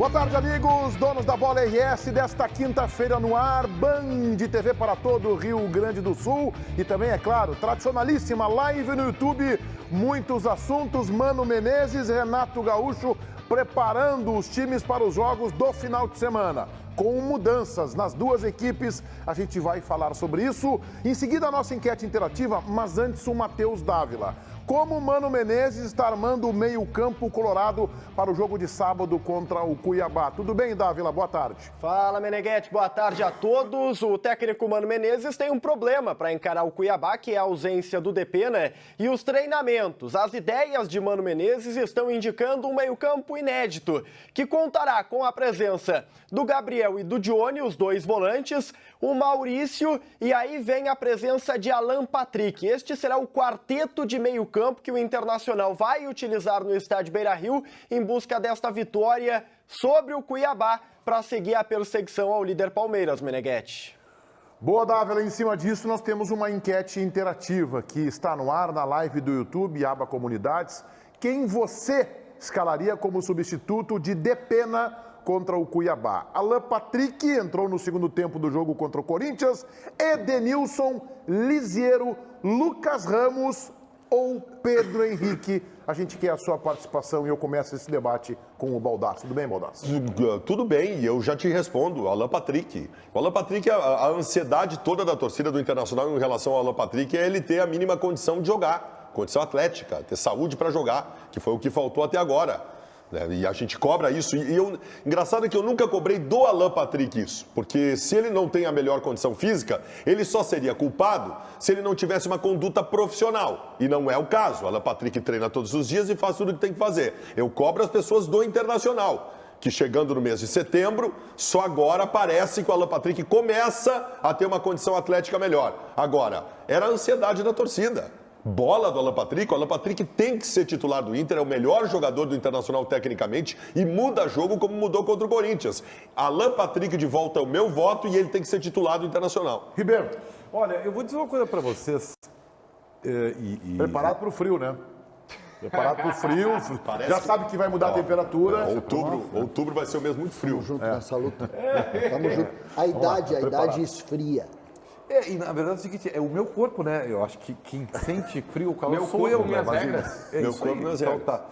Boa tarde, amigos, donos da Bola RS, desta quinta-feira no ar, Band TV para todo o Rio Grande do Sul e também, é claro, tradicionalíssima live no YouTube, muitos assuntos, Mano Menezes, Renato Gaúcho preparando os times para os jogos do final de semana. Com mudanças nas duas equipes, a gente vai falar sobre isso. Em seguida, a nossa enquete interativa, mas antes o Matheus Dávila. Como o Mano Menezes está armando o meio-campo colorado para o jogo de sábado contra o Cuiabá. Tudo bem, Dávila? Boa tarde. Fala, Meneghete. Boa tarde a todos. O técnico Mano Menezes tem um problema para encarar o Cuiabá, que é a ausência do DP, né? E os treinamentos. As ideias de Mano Menezes estão indicando um meio-campo inédito, que contará com a presença do Gabriel e do Johnny, os dois volantes, o Maurício, e aí vem a presença de Alan Patrick. Este será o quarteto de meio-campo que o Internacional vai utilizar no estádio Beira-Rio em busca desta vitória sobre o Cuiabá para seguir a perseguição ao líder Palmeiras, Meneghete. Boa, Dávila. Em cima disso, nós temos uma enquete interativa que está no ar na live do YouTube, aba Comunidades. Quem você escalaria como substituto de Depena contra o Cuiabá? Alan Patrick entrou no segundo tempo do jogo contra o Corinthians, Edenilson, Lisiero, Lucas Ramos ou Pedro Henrique? A gente quer a sua participação e eu começo esse debate com o Baldasso. Tudo bem, Baldasso? Tudo bem, e eu já te respondo, Alan Patrick. O Alan Patrick, a ansiedade toda da torcida do Internacional em relação ao Alan Patrick é ele ter a mínima condição de jogar, condição atlética, ter saúde para jogar, que foi o que faltou até agora. E a gente cobra isso. Engraçado é que eu nunca cobrei do Alan Patrick isso, porque se ele não tem a melhor condição física, ele só seria culpado se ele não tivesse uma conduta profissional. E não é o caso. O Alan Patrick treina todos os dias e faz tudo o que tem que fazer. Eu cobro as pessoas do Internacional, que chegando no mês de setembro, só agora parece que o Alan Patrick começa a ter uma condição atlética melhor. Agora, era a ansiedade da torcida. Bola do Alan Patrick, o Alan Patrick tem que ser titular do Inter, é o melhor jogador do Internacional tecnicamente e muda jogo como mudou contra o Corinthians. Alan Patrick de volta é o meu voto e ele tem que ser titular do Internacional. Ribeiro. Olha, eu vou dizer uma coisa para vocês. Preparado para o frio, né? Preparado para o frio, já sabe que vai mudar a temperatura. Outubro vai ser o mês muito frio. Tamo junto nessa luta. Tamo junto. A idade esfria. E na verdade é o seguinte, é o meu corpo, né? Eu acho que quem sente frio ou calor meu sou corpo, eu, minhas né? regras. Meu corpo, minhas regras. Tá.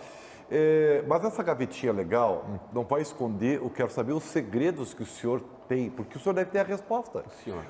Mas essa gavetinha legal não pode esconder, eu quero saber os segredos que o senhor tem, porque o senhor deve ter a resposta.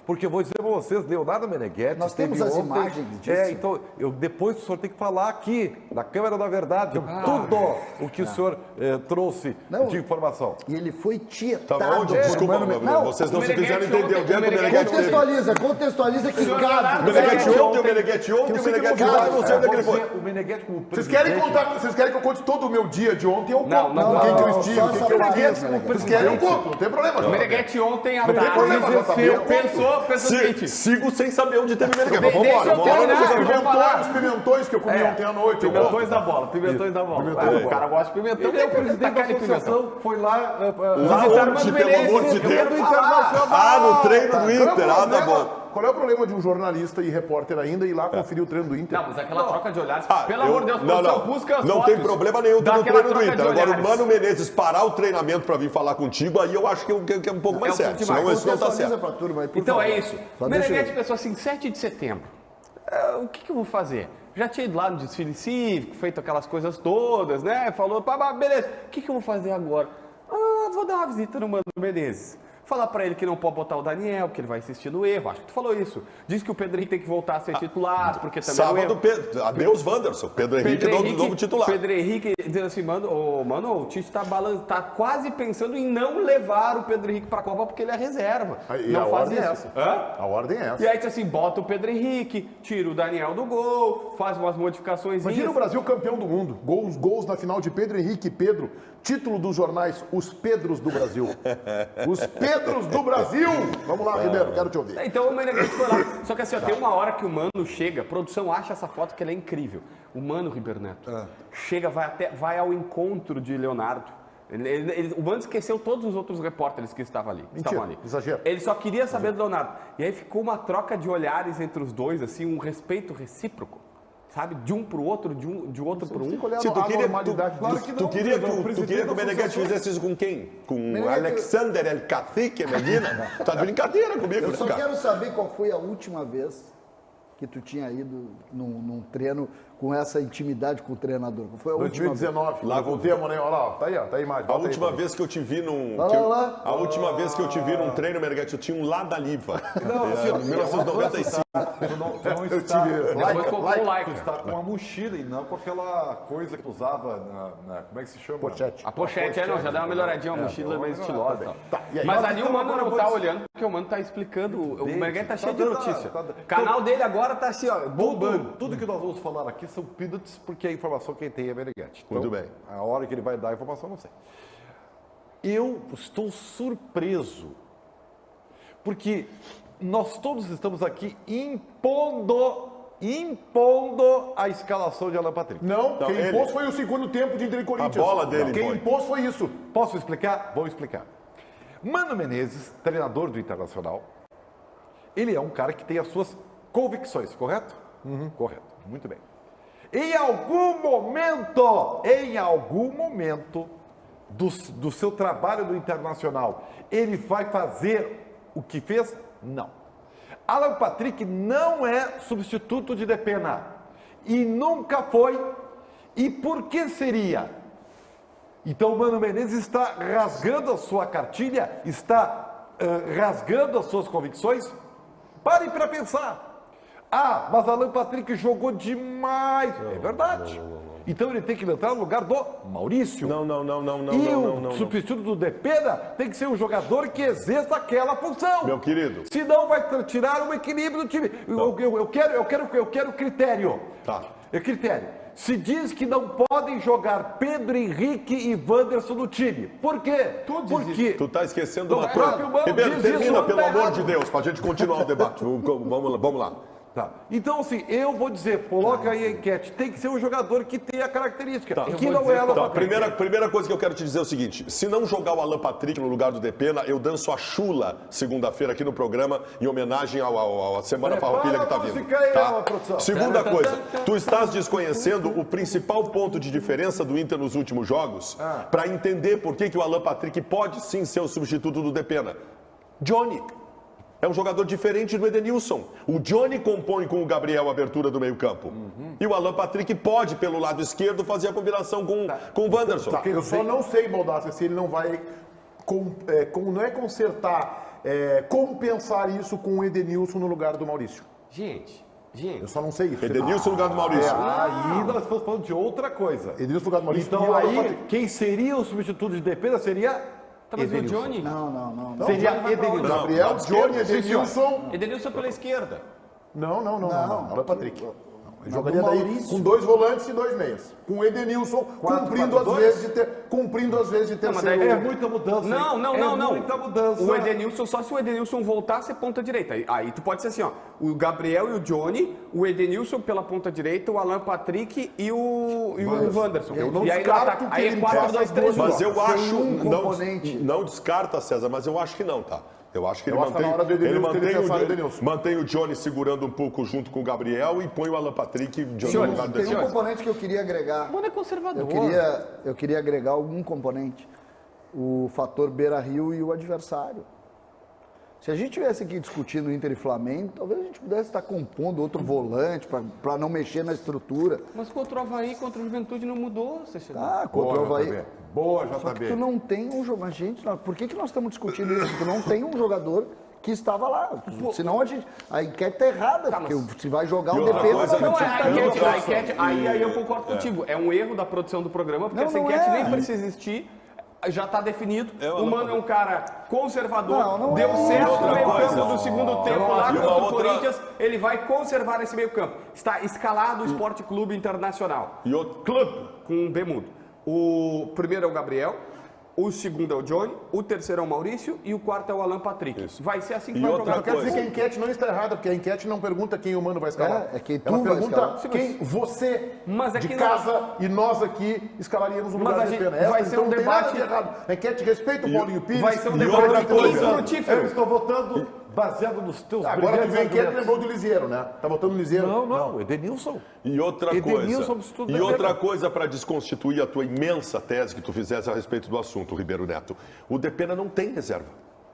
Porque eu vou dizer para vocês, Leonardo Meneghetti... Nós temos as imagens disso. Então, depois o senhor tem que falar aqui, na Câmara da Verdade, tudo o que o senhor trouxe de informação. E ele foi tietado. Tá bom, desculpa, vocês não se fizeram entender. Onde é que o Meneghetti teve? Contextualiza que cabe. O Meneghetti ontem, o Meneghetti lá, eu não sei onde é que ele foi. O Meneghetti como Vocês presidente... vocês querem que eu conte todo o meu dia de ontem? Eu conto. Não, Quem que eu estive, só quem que eu essa vi. parte, Vocês querem, eu conto. Não tem problema. O Meneghete ontem à problema, tarde pensou o seguinte. Sigo sem saber onde teve o Meneghetti. Mas Deixa eu terminar, Os pimentões que eu comi ontem à noite. Pimentões da bola, pimentões da bola. O cara gosta de pimentão. Ele é o presidente da associação, foi lá... Onde, pelo amor de Deus? No treino do Inter. Tá bom. Qual é o problema de um jornalista e repórter ainda ir lá conferir o treino do Inter? Não, mas aquela troca de olhares, pelo amor de Deus, produção, busca as Não fotos. tem problema nenhum no Daquela treino do troca de Inter. Agora, o olhares. Mano Menezes parar o treinamento para vir falar contigo, aí eu acho que é um pouco mais certo. Senão isso não tá certo. Pra turma aí, por Então favor. é isso. Só O deixa Meneghete eu- pensou assim, 7 de setembro, o que eu vou fazer? Já tinha ido lá no desfile cívico, feito aquelas coisas todas, né? Falou, beleza, o que eu vou fazer agora? Vou dar uma visita no Mano Menezes. Falar pra ele que não pode botar o Daniel, que ele vai insistir no erro. Acho que tu falou isso. Diz que o Pedro Henrique tem que voltar a ser titular, porque também Sábado, adeus, Wanderson. Pedro Henrique, novo titular. Pedro Henrique dizendo assim, mano, o Tite tá quase pensando em não levar o Pedro Henrique pra Copa porque ele é reserva. E não a faz ordem é isso. essa. A ordem é essa. E aí, assim, bota o Pedro Henrique, tira o Daniel do gol, faz umas modificações. Imagina o Brasil campeão do mundo. Gols na final de Pedro Henrique e Pedro. Título dos jornais, Os Pedros do Brasil. Os Pedros do Brasil. Vamos lá, Ribeiro, quero te ouvir. Então o Meneghete foi lá. Só que assim, ó, tem uma hora que o Mano chega, a produção acha essa foto que ela é incrível. O Mano, Ribeiro Neto, chega, vai ao encontro de Leonardo. O Mano esqueceu todos os outros repórteres que estavam ali. Exagero. Ele só queria saber do Leonardo. E aí ficou uma troca de olhares entre os dois, assim, um respeito recíproco. sabe? De um pro outro, de outro pro um. Se tu queria, tu queria que o Meneghetti fizesse isso com quem? Com o Alexander El Cacique Medina? Tá de brincadeira comigo, Eu só cara? quero saber qual foi a última vez que tu tinha ido num treino com essa intimidade com o treinador. Qual foi a última vez? 2019. Lá voltemos, né? Olha lá, tá aí, ó, tá a imagem. A última vez que eu te vi num. A última vez que eu te vi num treino, Meneghetti, eu tinha um Ladaliva. Em 1995. Tu não Eu está, tive- Depois comprou um like. tu está com uma mochila e não com aquela coisa que tu usava como é que se chama? Pochete. A pochete, não, já dá uma melhoradinha, uma mochila mais estilosa. e tal. e aí? Mas ali o Mano agora não eu tá vou olhando, porque o Mano tá explicando. O Meneghetti tá cheio de dando- notícia. tá- O canal dele agora tá assim, ó, bombando. Tudo que nós vamos falar aqui são peanuts, porque a informação quem tem é Meneghetti. Muito bem. A hora que ele vai dar a informação, não sei. Eu estou surpreso, porque nós todos estamos aqui impondo a escalação de Alan Patrick. Não, Não, quem ele. impôs foi o segundo tempo de Inter e Corinthians. bola dele Quem impõe. impôs foi isso. Posso explicar? Vou explicar. Mano Menezes, treinador do Internacional, ele é um cara que tem as suas convicções, correto? Correto, muito bem. Em algum momento do seu trabalho no Internacional, ele vai fazer o que fez? Não. Alan Patrick não é substituto de Depena. E nunca foi. E por que seria? Então o Mano Menezes está rasgando a sua cartilha, está rasgando as suas convicções? Parem para pensar. Ah, mas Alan Patrick jogou demais. É verdade. Então ele tem que entrar no lugar do Maurício. Não. E o substituto do Depena tem que ser um jogador que exerça aquela função. Meu querido. Senão vai tirar o equilíbrio do time. Eu quero critério. Tá. É critério. Se diz que não podem jogar Pedro Henrique e Wanderson no time. Por quê? Porque Tu tá esquecendo O uma próprio coisa. Mano Ribeiro, diz termina, isso, pelo tá amor errado. de Deus, pra gente continuar o debate. Vamos lá. Tá. Então, assim, eu vou dizer, coloca aí a enquete, tem que ser um jogador que tenha a característica, Tá. que não é Alan Então, a Patrick. primeira coisa que eu quero te dizer é o seguinte: se não jogar o Alan Patrick no lugar do Depena, eu danço a chula segunda-feira aqui no programa em homenagem à Semana Prepara Farroupilha que tá a vindo. música aí, Tá? ó, produção. Segunda coisa, tu estás desconhecendo o principal ponto de diferença do Inter nos últimos jogos para entender por que o Alan Patrick pode sim ser o substituto do Depena. Johnny. É um jogador diferente do Edenilson. O Johnny compõe com o Gabriel a abertura do meio-campo. E o Alan Patrick pode, pelo lado esquerdo, fazer a combinação com o Wanderson. Tá, eu só não sei, Baldassi, se ele não vai não é consertar, compensar isso com o Edenilson no lugar do Maurício. Gente. Eu só não sei isso. Edenilson no lugar do Maurício. Aí nós estamos falando de outra coisa. Edenilson no lugar do Maurício. e Então o Alan aí, Patrick. quem seria o substituto de Depena seria Tá, mas o Edenilson. Johnny? Não. Seria Edenilson. Gabriel, Não, Johnny, esquerda, Edenilson. Edenilson pela esquerda. Não. Alan Patrick. Ele Não, jogaria do daí Maurício. com 2 volantes e 2 meias. Com o Edenilson cumprindo às 4-4-2? vezes de mas terceiro. daí É muita mudança. Não. É muita mudança. O Edenilson, só se o Edenilson voltar a ser ponta direita. Aí tu pode ser assim, ó. O Gabriel e o Johnny, o Edenilson pela ponta direita, o Alan Patrick e o Wanderson. Eu não e aí, descarto que aí é ele 4-2-3-1. Mas eu Tem acho. um componente. Não descarta, César, mas eu acho que não, tá? Eu acho que ele Eu acho que tá mantém, na hora do Edenilson ter pensado no Edenilson. mantém o Johnny segurando um pouco junto com o Gabriel e põe o Alan Patrick no lugar do Tem um Edenilson. componente que eu queria agregar. O Mano é conservador. Eu queria agregar algum componente. O fator Beira-Rio e o adversário. Se a gente estivesse aqui discutindo o Inter e Flamengo, talvez a gente pudesse estar compondo outro volante para não mexer na estrutura. Mas contra o Avaí, contra o Juventude não mudou, você chegou. Ah, contra o Avaí. JB. Boa, Só que JB. tu não tem um jogador. Gente, por que nós estamos discutindo isso? Tu não tem um jogador que estava lá. Senão a enquete tá errada, porque se vai jogar o outra DP, coisa, Não, Não, a enquete, aí eu concordo contigo. É um erro da produção do programa, porque Não, essa não enquete é. nem precisa existir. Já está definido. É, O Mano é um cara conservador. Não Deu é. certo Outra no meio coisa. campo do segundo tempo não lá acho. E contra uma o outra- Corinthians. Ele vai conservar esse meio campo. Está escalado o Esporte Clube Internacional. E outro- Clube, com um B mudo. O primeiro é o Gabriel. O segundo é o Johnny, o terceiro é o Maurício e o quarto é o Alan Patrick. Isso. Vai ser assim que E vai outra jogar. Quer dizer coisa. que a enquete não está errada, porque a enquete não pergunta quem o Mano vai escalar. É quem tu Ela vai pergunta escalar. quem você, Mas é de que casa, e nós aqui, escalaríamos no Mas lugar a de gente- Depena. vai ser Então um não tem nada debate- de errado. A enquete respeita o Paulinho Pires. Vai ser um E debate outra coisa. infrutífero. Eu estou votando baseado nos teus Agora tu brilhantes vem que ele argumentos. lembrou do Lisieiro, né? Tá votando no Lisieiro? Não, Edenilson. E outra Edenilson, coisa, substituto e da outra Depena. coisa para desconstituir a tua imensa tese que tu fizesse a respeito do assunto, Ribeiro Neto. O Depena não tem reserva.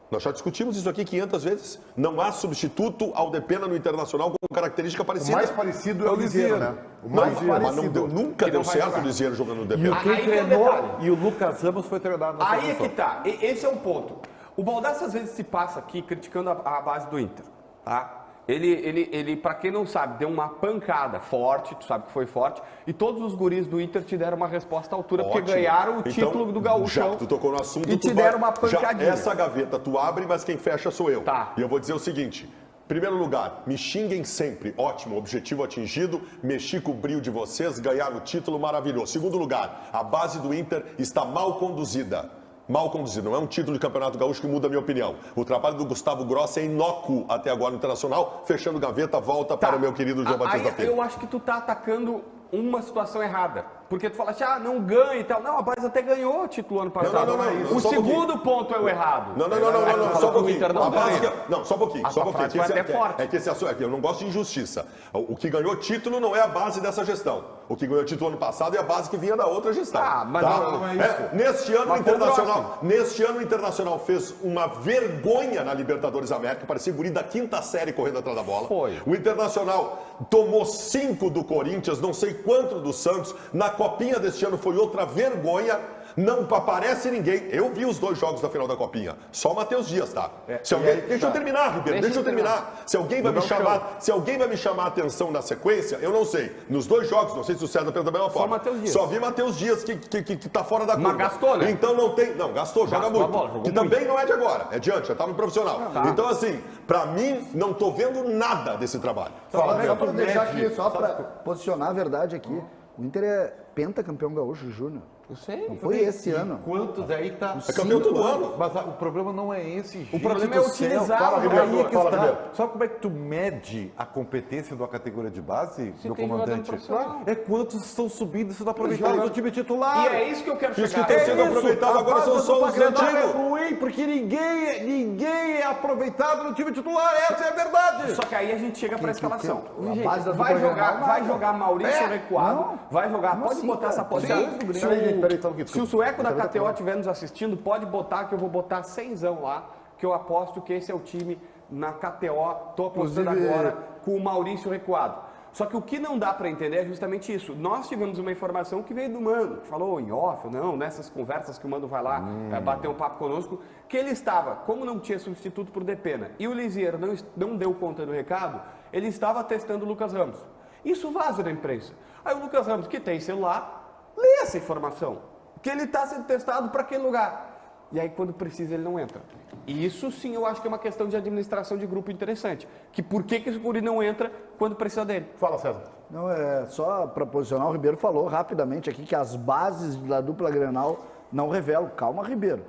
Nós já discutimos isso aqui 500 vezes. Não há substituto ao Depena no Internacional com característica O parecida. mais parecido é o Lisieiro, né? O Não, mais mas não parecido. deu, nunca deu certo o Lisieiro jogando no E Depena. o quem Aí tem um treinou, detalhe. e o Lucas Ramos foi treinado na Aí é posição. que tá. Esse é o ponto. O Baldassi às vezes se passa aqui criticando a base do Inter, tá? Ele, para quem não sabe, deu uma pancada forte, tu sabe que foi forte, e todos os guris do Inter te deram uma resposta à altura, porque Ótimo. ganharam o Então, título do Já Gauchão. que tu tocou no assunto, E tu te deram uma pancadinha. Já essa gaveta tu abre, mas quem fecha sou eu. Tá. E eu vou dizer o seguinte. Primeiro lugar, me xinguem sempre. Ótimo, objetivo atingido. Mexi com o brilho de vocês, ganharam o título, maravilhoso. Segundo lugar, a base do Inter está mal conduzida. Mal conduzido, não é um título de Campeonato Gaúcho que muda a minha opinião. O trabalho do Gustavo Grossi é inócuo até agora no Internacional. Fechando gaveta, volta para o meu querido João Batista Aí Filho. eu acho que tu tá atacando uma situação errada. Porque tu fala assim, não ganha e tal. Não, a base até ganhou o título ano passado. não, O só um segundo ponto é o errado. Não, tu só um falou que o pouquinho. Inter não A base ganha. não, só um pouquinho, A só um tua pouquinho. frase foi até forte. É que esse assunto, eu não gosto de injustiça. O que ganhou título não é a base dessa gestão. O que ganhou título ano passado é a base que vinha da outra gestão. Mas não é isso. Neste ano Mas o foi Internacional, o Internacional fez uma vergonha na Libertadores América, parecia guri da quinta série correndo atrás da bola. Foi. O Internacional tomou 5 do Corinthians, não sei quanto do Santos. Na Copinha deste ano foi outra vergonha. Não aparece ninguém. Eu vi os 2 jogos da final da Copinha. Só o Matheus Dias, tá? Deixa eu terminar, Ribeiro. Deixa eu terminar. Se alguém vai me chamar a atenção na sequência, eu não sei. Nos 2 jogos, não sei se o César pensa da mesma forma. Matheus Dias. Só vi Matheus Dias que tá fora da curva. Mas gastou, né? Então não tem. Não, gastou, joga Gastou a muito. bola, jogou que muito. também não é de agora, é de antes, já tá no profissional. Então, assim, pra mim, não tô vendo nada desse trabalho. Só para Roberto deixar Medi, aqui, só para posicionar a verdade aqui. O Inter é pentacampeão gaúcho júnior. Eu sei. Não foi esse ano. Quantos aí tá... É campeão todo ano. Mas o problema não é esse. O problema é utilizar o Ribeiro, Aí é que fala, está. Ribeiro. Sabe como é que tu mede a competência da categoria de base, Você meu tem jogador comandante? profissional. É quantos estão subindo e sendo aproveitados no time titular. E é isso que eu quero Isso chegar. que tem sido aproveitado agora são só os É antigos. ruim, porque ninguém é aproveitado no time titular. Essa é a verdade. Só que aí a gente chega para a escalação. A Gente, base da vai dupla jogar, Grenal, vai nada. jogar Maurício recuado, vai jogar, Como pode assim, botar cara? essa posição. Sim. Se Peraí, só um pouquinho, se o desculpa. sueco da KTO estiver nos assistindo, pode botar que eu vou botar 100zão lá, que eu aposto que esse é o time na KTO. Tô apostando Inclusive- agora com o Maurício recuado. Só que o que não dá para entender é justamente isso. Nós tivemos uma informação que veio do Mano, que falou em off, não, nessas conversas que o Mano vai lá bater um papo conosco, que ele estava, como não tinha substituto por Depena, e o Lisieiro não deu conta do recado, ele estava testando o Lucas Ramos. Isso vaza da imprensa. Aí o Lucas Ramos, que tem celular, lê essa informação, que ele está sendo testado para aquele lugar. E aí, quando precisa, ele não entra. E isso, sim, eu acho que é uma questão de administração de grupo interessante. Que por que esse guri não entra quando precisa dele? Fala, César. Não, é só para posicionar, o Ribeiro falou rapidamente aqui que as bases da dupla Grenal não revelam. Calma, Ribeiro.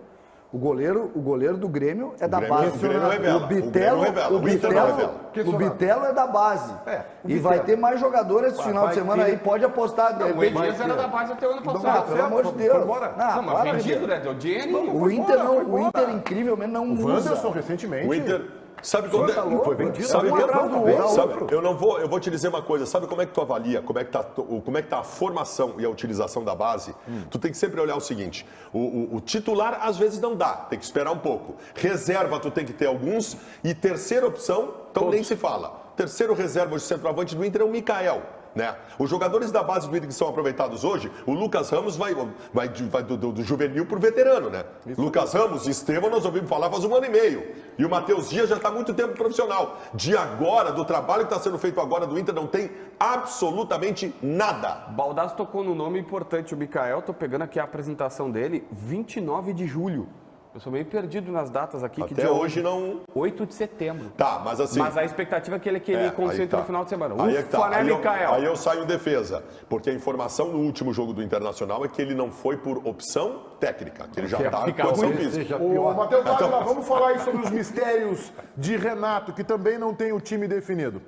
O goleiro do Grêmio é da Grêmio- base. o Grêmio revela. O Bitelo, O Grêmio revela. o O Inter não Bitelo, revela. o Bitelo é da base. o E vai Bitelo. ter mais jogadores esse final de vai semana ter. aí, pode apostar. De O repente. Elias era da base até o ano Ah, passado. pelo amor de foi Deus. embora. Não, mas para, vendido, Ribeiro. né? Deu dinheirinho. O Inter não, o Inter incrivelmente não O usa. Wanderson, recentemente. O Inter. Sabe quando tá louco? Foi vendido. Sabe, Um atrás do outro. sabe, eu vou te dizer uma coisa, sabe como é que tu avalia, como é que tá a formação e a utilização da base? Tu tem que sempre olhar o seguinte, o titular às vezes não dá, tem que esperar um pouco. Reserva tu tem que ter alguns e terceira opção, então nem se fala. Terceiro reserva de centroavante do Inter é o Mikael. Né? Os jogadores da base do Inter que são aproveitados hoje, o Lucas Ramos vai do juvenil para o veterano, né? Lucas Ramos e Estevão nós ouvimos falar faz 1 ano e meio. E o Matheus Dias já está há muito tempo profissional. De agora, do trabalho que está sendo feito agora do Inter, não tem absolutamente nada. Baldassi tocou no nome importante, o Mikael. Tô pegando aqui a apresentação dele, 29 de julho. Eu sou meio perdido nas datas aqui. que Até dia hoje não... 8 de setembro. Tá, mas assim... Mas a expectativa é que ele concentre aí tá. no final de semana. Aí é que tá. Ufa, né, Mikael? Aí eu saio em defesa, porque a informação no último jogo do Internacional é que ele não foi por opção técnica, que ele já está em fica condição ruim, física. Ô, Matheus Dávila, vamos falar aí sobre os mistérios de Renato, que também não tem o time definido.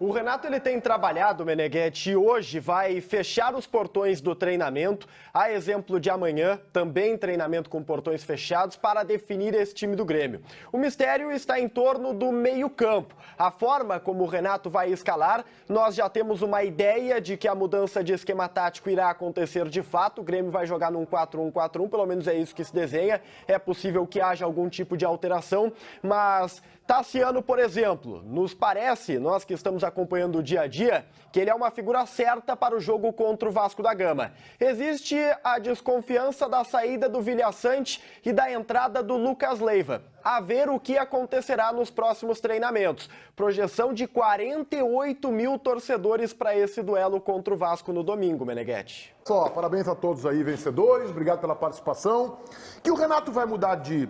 O Renato ele tem trabalhado, Meneghetti, e hoje vai fechar os portões do treinamento, a exemplo de amanhã, também treinamento com portões fechados, para definir esse time do Grêmio. O mistério está em torno do meio-campo. A forma como o Renato vai escalar, nós já temos uma ideia de que a mudança de esquema tático irá acontecer de fato. O Grêmio vai jogar num 4-1-4-1, pelo menos é isso que se desenha. É possível que haja algum tipo de alteração, mas Tassiano, por exemplo, nos parece, nós que estamos acompanhando o dia a dia, que ele é uma figura certa para o jogo contra o Vasco da Gama. Existe a desconfiança da saída do Vilhaçante e da entrada do Lucas Leiva. A ver o que acontecerá nos próximos treinamentos. Projeção de 48 mil torcedores para esse duelo contra o Vasco no domingo, Meneghetti. Só, parabéns a todos aí, vencedores, obrigado pela participação. Que o Renato vai mudar de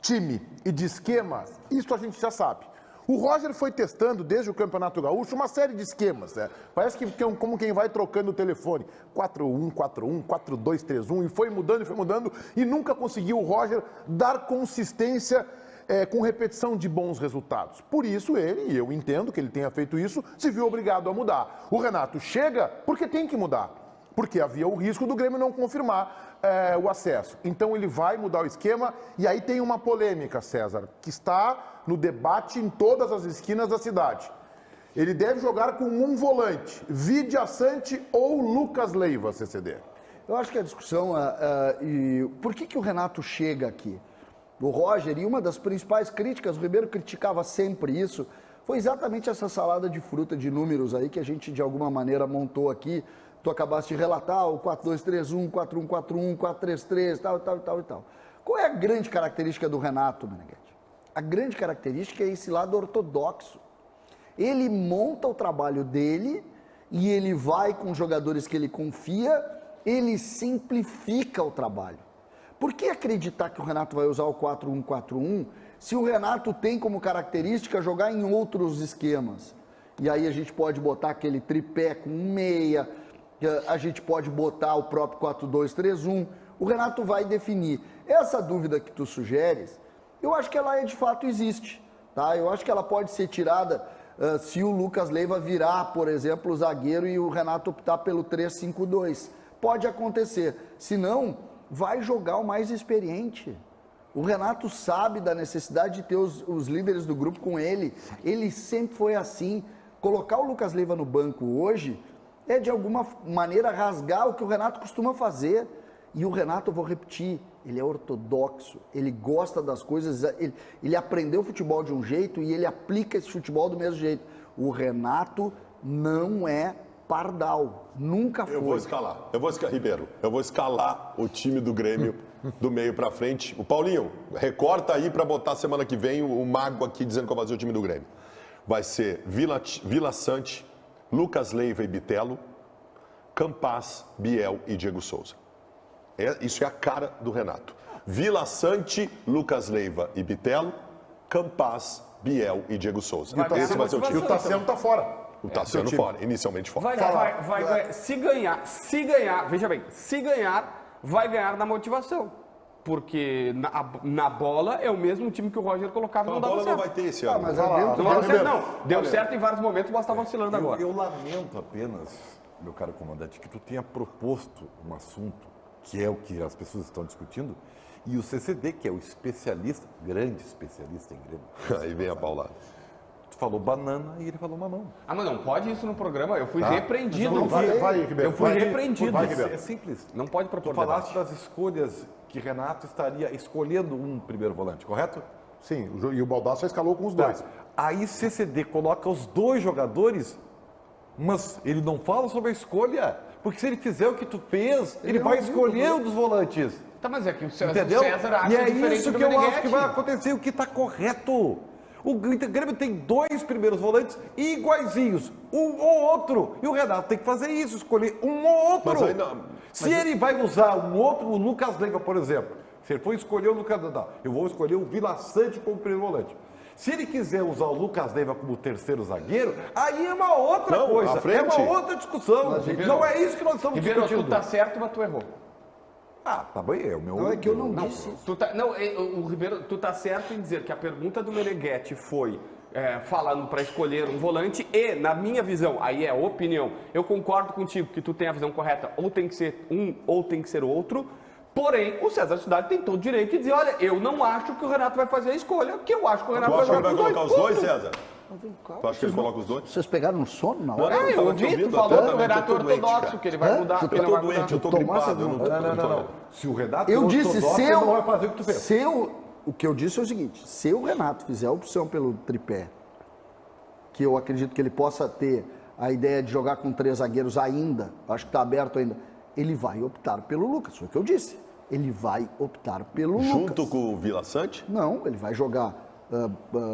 time e de esquema, isso a gente já sabe. O Roger foi testando desde o Campeonato Gaúcho uma série de esquemas, né? Parece que é como quem vai trocando o telefone. 4-1, 4-1, 4-2, 3-1, e foi mudando, e nunca conseguiu o Roger dar consistência com repetição de bons resultados. Por isso ele, e eu entendo que ele tenha feito isso, se viu obrigado a mudar. O Renato chega porque tem que mudar, porque havia o risco do Grêmio não confirmar o acesso. Então ele vai mudar o esquema, e aí tem uma polêmica, César, que está no debate em todas as esquinas da cidade. Ele deve jogar com um volante, Vilhaçante ou Lucas Leiva, CCD. Eu acho que a discussão e por que o Renato chega aqui? O Roger, e uma das principais críticas, o Ribeiro criticava sempre isso, foi exatamente essa salada de fruta de números aí que a gente de alguma maneira montou aqui. Tu acabaste de relatar o 4-2-3-1, 4-1-4-1, 4-3-3, tal. Qual é a grande característica do Renato, Meneghetti? A grande característica é esse lado ortodoxo. Ele monta o trabalho dele e ele vai com jogadores que ele confia, ele simplifica o trabalho. Por que acreditar que o Renato vai usar o 4-1-4-1 se o Renato tem como característica jogar em outros esquemas? E aí a gente pode botar aquele tripé com um meia, a gente pode botar o próprio 4-2-3-1, o Renato vai definir. Essa dúvida que tu sugeres, eu acho que ela de fato existe, tá? Eu acho que ela pode ser tirada se o Lucas Leiva virar, por exemplo, o zagueiro e o Renato optar pelo 3-5-2. Pode acontecer, senão vai jogar o mais experiente. O Renato sabe da necessidade de ter os líderes do grupo com ele, ele sempre foi assim. Colocar o Lucas Leiva no banco hoje é de alguma maneira rasgar o que o Renato costuma fazer. E o Renato, eu vou repetir, ele é ortodoxo, ele gosta das coisas, ele aprendeu futebol de um jeito e ele aplica esse futebol do mesmo jeito. O Renato não é pardal, nunca foi. Ribeiro, eu vou escalar o time do Grêmio do meio pra frente. O Paulinho, recorta aí pra botar semana que vem o mago aqui dizendo qual vai ser o time do Grêmio. Vai ser Vilhaçante, Lucas Leiva e Bitelo, Campaz, Biel e Diego Souza. Isso é a cara do Renato. Vilhaçante, Lucas Leiva e Bitelo, Campaz, Biel e Diego Souza. Esse vai ser o time. E o Tassiano tá fora. O Tassiano fora, inicialmente fora. Vai ganhar. Se ganhar, veja bem, se ganhar, vai ganhar na motivação. Porque na bola é o mesmo time que o Roger colocava e não dava certo. Não vai ter esse ano. Mas deu certo em vários momentos, mas estava oscilando agora. Eu lamento apenas, meu caro comandante, que tu tenha proposto um assunto que é o que as pessoas estão discutindo, e o CCD, que é o especialista, grande especialista em Grêmio. Aí vem a paulada. Tu falou banana e ele falou mamão. Ah, mas não pode isso no programa. Eu fui repreendido. Ribeiro. Eu fui repreendido. É simples. Não pode propor Tu falaste debate. das escolhas que Renato estaria escolhendo um primeiro volante, correto? Sim, e o Baldasso escalou com os dois. Aí CCD coloca os dois jogadores, mas ele não fala sobre a escolha. Porque se ele fizer o que tu fez, ele vai escolher um dos volantes. Tá, mas é que o Entendeu? César acha e é diferente isso do que eu acho Meneghetti. que vai acontecer, o que está correto. O Grêmio tem dois primeiros volantes iguaizinhos, um ou outro. E o Renato tem que fazer isso, escolher um ou outro. Se ele vai usar um outro, o Lucas Leiva, por exemplo. Se ele for escolher o Lucas Leiva, eu vou escolher o Vilhaçante como primeiro volante. Se ele quiser usar o Lucas Leiva como terceiro zagueiro, aí é uma outra coisa, é uma outra discussão. Não é isso que nós estamos discutindo. Tu tá certo, mas tu errou. Ah, tá bem, é o meu... Não, é que eu não disse isso. O Ribeiro, tu tá certo em dizer que a pergunta do Meneghetti foi falando para escolher um volante e, na minha visão, aí é opinião, eu concordo contigo que tu tem a visão correta, ou tem que ser um ou tem que ser outro, porém, o César Cidade tem todo o direito de dizer, olha, eu não acho que o Renato vai fazer a escolha, que eu acho que o Renato Tu acha que ele vai jogar colocar os dois, César? Tu acha que ele coloca os dois? Vocês pegaram no sono na hora? Eu ouvi tu falando do Renato ortodoxo, que ele vai mudar, que ele vai mudar. Eu tô Tomás, gripado, eu não tô... Não. Se o Renato Eu for disse, ortodoxo, se ele eu, não vai fazer o que tu pensa. o que eu disse é o seguinte, se o Renato fizer a opção pelo tripé, que eu acredito que ele possa ter a ideia de jogar com 3 zagueiros ainda, acho que está aberto ainda, ele vai optar pelo Lucas, foi o que eu disse. Ele vai optar pelo Lucas. Junto com o Vila Sante? Não, ele vai jogar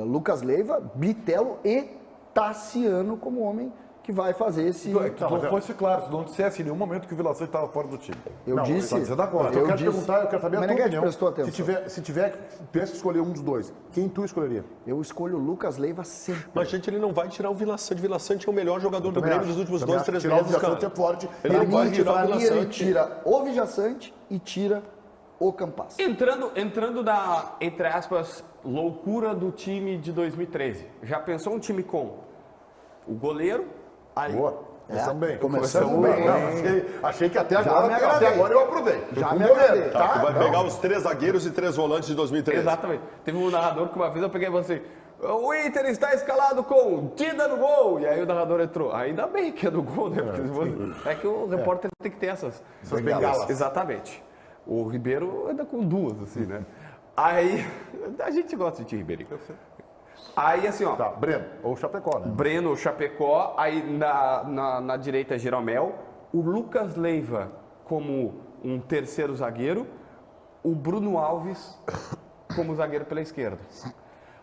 Lucas Leiva, Bitelo e Tassiano como homem que vai fazer esse... Tu não fosse claro, tu não dissesse em nenhum momento que o Vila Sante estava fora do time. Eu disse... Tá dizendo agora. Eu quero perguntar, eu quero saber a tua Meneghetti opinião. prestou atenção. Se tiver, tivesse que escolher um dos dois, quem tu escolheria? Eu escolho o Lucas Leiva sempre. Mas, gente, ele não vai tirar o Vila Sante. O Vila Sante é o melhor jogador do Grêmio dos últimos Também 2, acho. 3 Tirar meses, o Vila Sante cara. é forte. Ele não vai tirar o Pra Vila mim, ele Sante. tira o Vijaçante e tira o Campas. Entrando na, entre aspas, loucura do time de 2013. Já pensou um time com o goleiro? Aí, Boa. Começamos bem. começamos bem. bem. Não, achei que até me agora eu aprovei. Já Com me o goleiro, agradei. Tá, tu vai Então, pegar os 3 zagueiros e 3 volantes de 2013. exatamente. Teve um narrador que uma vez eu peguei e falei assim, o Inter está escalado com Dida no gol. E aí o narrador entrou. Ainda bem que é do gol, né? Porque é que o repórter tem que ter essas bengalas. Exatamente. O Ribeiro anda com 2, assim, né? Aí, a gente gosta de Ribeirinho. Aí, assim, ó. Tá, Breno, ou Chapecó, né? Breno, Chapecó, aí na direita Jeromel, o Lucas Leiva como um terceiro zagueiro, o Bruno Alves como zagueiro pela esquerda.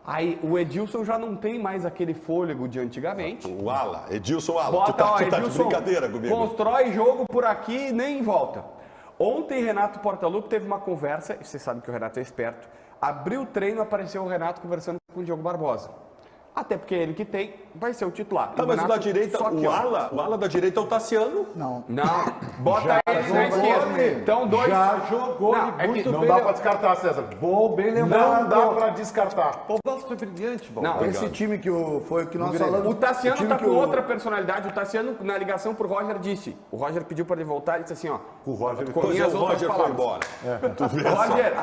Aí o Edilson já não tem mais aquele fôlego de antigamente. O Ala, Edilson Ala. Bota, tu tá de Edilson, brincadeira comigo. constrói jogo por aqui e nem volta. Ontem, Renato Portaluppi teve uma conversa, e você sabe que o Renato é esperto, abriu o treino, apareceu o Renato conversando com o Diogo Barbosa. Até porque ele que tem, vai ser o titular. Tá, mas o da direita, só que, o ó, ala da direita é o Tassiano. Não. Não, bota ele na esquerda. Então, dois. Já jogou Não, é que Não bem. dá pra descartar, César. Bom, bem lembrado. Não dá pra descartar. O Vasco foi brilhante, Paulo. Não, Esse time que foi o que nós falamos. o Tassiano time tá que com outra personalidade. O Tassiano, na ligação pro Roger, disse. O Roger pediu para ele voltar e disse assim, ó. O Roger com Pois é, minhas o outras Roger foi palavras. embora. Tu vê só. Roger,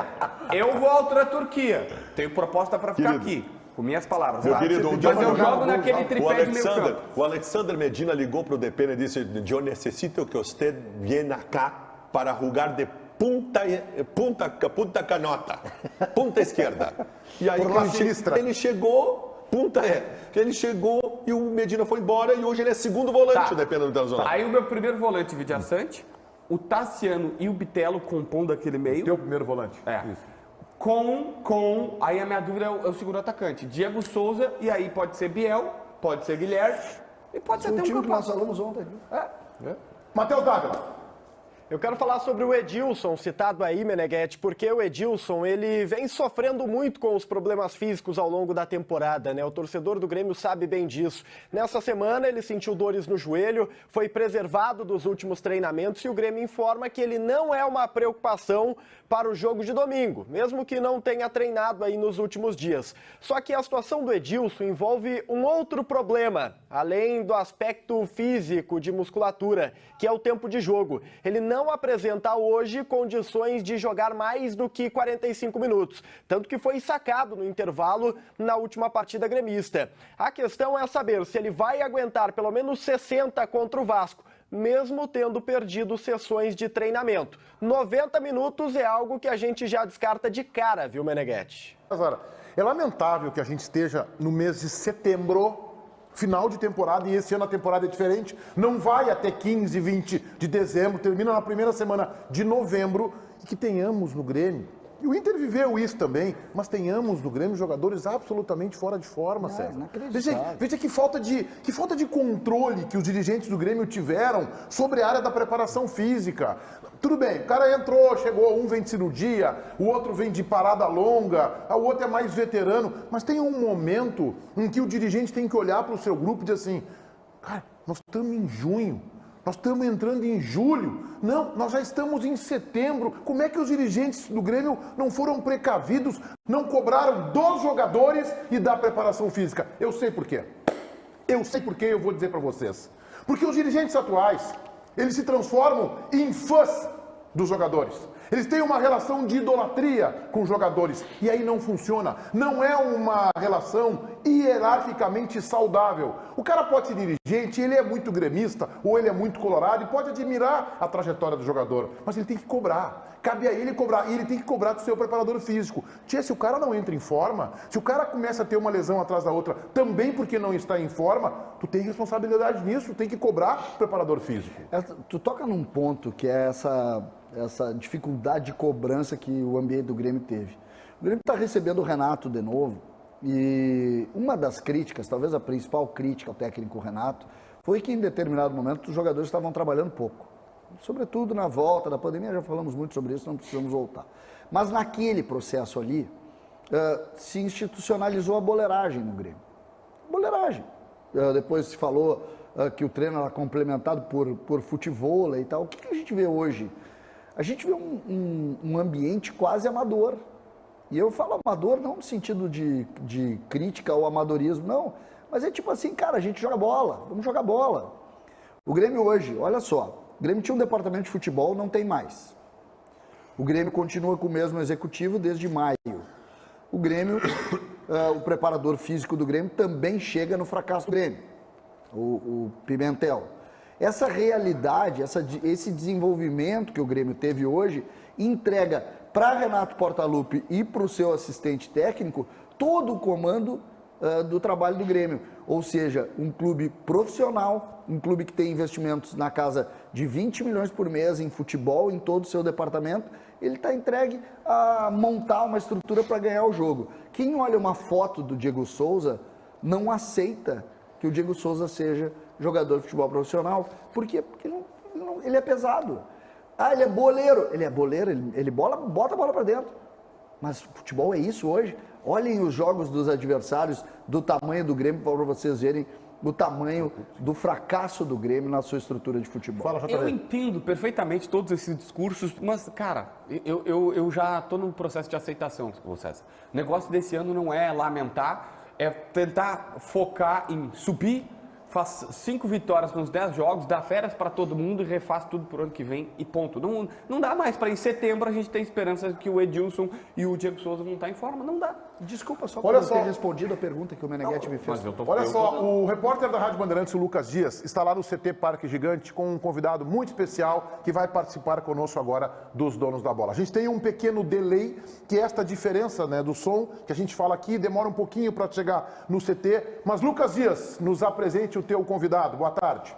eu volto da Turquia. Tenho proposta para ficar Querido. aqui. Com minhas palavras. Meu tá? querido, Mas eu jogo naquele O tripé de meio campo. Alexander Medina ligou pro Depena e disse: eu necessito que você venha cá para jogar de punta canota, punta esquerda. E aí Por la sinistra. ele chegou, ele chegou e o Medina foi embora e hoje ele é segundo volante, o Depena do Internacional. Aí o meu primeiro volante, Vidiaçante, o Tassiano e o Bitelo compondo aquele meio. Teu primeiro volante. É. Isso. Aí a minha dúvida é o segundo atacante, Diego Souza, e aí pode ser Biel, pode ser Guilherme, e pode ser O até time um que nós Campas. falamos ontem. Matheus Dávila. Eu quero falar sobre o Edilson, citado aí, Meneghetti, porque o Edilson, ele vem sofrendo muito com os problemas físicos ao longo da temporada, né? O torcedor do Grêmio sabe bem disso. Nessa semana, ele sentiu dores no joelho, foi preservado dos últimos treinamentos e o Grêmio informa que ele não é uma preocupação para o jogo de domingo, mesmo que não tenha treinado aí nos últimos dias. Só que a situação do Edilson envolve um outro problema, além do aspecto físico de musculatura, que é o tempo de jogo. Ele não apresenta hoje condições de jogar mais do que 45 minutos, tanto que foi sacado no intervalo na última partida gremista. A questão é saber se ele vai aguentar pelo menos 60 contra o Vasco, mesmo tendo perdido sessões de treinamento. 90 minutos é algo que a gente já descarta de cara, viu, Meneghetti? César, é lamentável que a gente esteja no mês de setembro, final de temporada, e esse ano a temporada é diferente, não vai até 15, 20 de dezembro, termina na primeira semana de novembro, e que tenhamos no Grêmio, e o Inter viveu isso também, mas tenhamos no Grêmio jogadores absolutamente fora de forma, César. Veja que falta de controle que os dirigentes do Grêmio tiveram sobre a área da preparação física. Tudo bem, o cara entrou, chegou, um vem de cirurgia, o outro vem de parada longa, o outro é mais veterano, mas tem um momento em que o dirigente tem que olhar para o seu grupo e dizer assim, cara, nós estamos em junho, Nós estamos entrando em julho. Não, nós já estamos em setembro. Como é que os dirigentes do Grêmio não foram precavidos, não cobraram dos jogadores e da preparação física? Eu sei por quê. Eu sei por quê, eu vou dizer para vocês. Porque os dirigentes atuais, eles se transformam em fãs dos jogadores. Eles têm uma relação de idolatria com os jogadores. E aí não funciona. Não é uma relação hierarquicamente saudável. O cara pode ser dirigente, ele é muito gremista, ou ele é muito colorado, e pode admirar a trajetória do jogador. Mas ele tem que cobrar. Cabe a ele cobrar. E ele tem que cobrar do seu preparador físico. Tia, se o cara não entra em forma, se o cara começa a ter uma lesão atrás da outra, também porque não está em forma, tu tem responsabilidade nisso, tu tem que cobrar o preparador físico. Tu toca num ponto que é essa dificuldade de cobrança que o ambiente do Grêmio teve. O Grêmio está recebendo o Renato de novo e uma das críticas, talvez a principal crítica ao técnico Renato, foi que em determinado momento os jogadores estavam trabalhando pouco. Sobretudo na volta da pandemia, já falamos muito sobre isso, não precisamos voltar. Mas naquele processo ali, se institucionalizou a boleiragem no Grêmio. Boleiragem. Depois se falou que o treino era complementado por futevôlei e tal. O que a gente vê hoje? A gente vê um ambiente quase amador. E eu falo amador não no sentido de crítica ao amadorismo, não. Mas é tipo assim, cara, a gente joga bola, vamos jogar bola. O Grêmio hoje, olha só, o Grêmio tinha um departamento de futebol, não tem mais. O Grêmio continua com o mesmo executivo desde maio. O Grêmio, o preparador físico do Grêmio também chega no fracasso do Grêmio, o Pimentel. Essa realidade, esse desenvolvimento que o Grêmio teve hoje, entrega para Renato Portaluppi e para o seu assistente técnico todo o comando do trabalho do Grêmio. Ou seja, um clube profissional, um clube que tem investimentos na casa de 20 milhões por mês em futebol, em todo o seu departamento, ele está entregue a montar uma estrutura para ganhar o jogo. Quem olha uma foto do Diego Souza não aceita que o Diego Souza seja jogador de futebol profissional. Por quê? Porque ele é pesado. Ah, ele é boleiro. Ele é boleiro, ele bota a bola para dentro. Mas futebol é isso hoje. Olhem os jogos dos adversários, do tamanho do Grêmio, para vocês verem o tamanho do fracasso do Grêmio na sua estrutura de futebol. Fala, Eu entendo perfeitamente todos esses discursos, mas, cara, eu já estou num processo de aceitação, César. O negócio desse ano não é lamentar, é tentar focar em subir, faz 5 vitórias nos 10 jogos, dá férias para todo mundo e refaz tudo pro ano que vem e ponto. Não dá mais para em setembro a gente ter esperança que o Edilson e o Diego Souza vão estar em forma, não dá. Desculpa só por não ter respondido a pergunta que o Meneghetti me fez. Olha só, o repórter da Rádio Bandeirantes, o Lucas Dias, está lá no CT Parque Gigante com um convidado muito especial que vai participar conosco agora dos Donos da Bola. A gente tem um pequeno delay, que é esta diferença, né, do som que a gente fala aqui, demora um pouquinho para chegar no CT. Mas Lucas Dias, nos apresente o teu convidado. Boa tarde.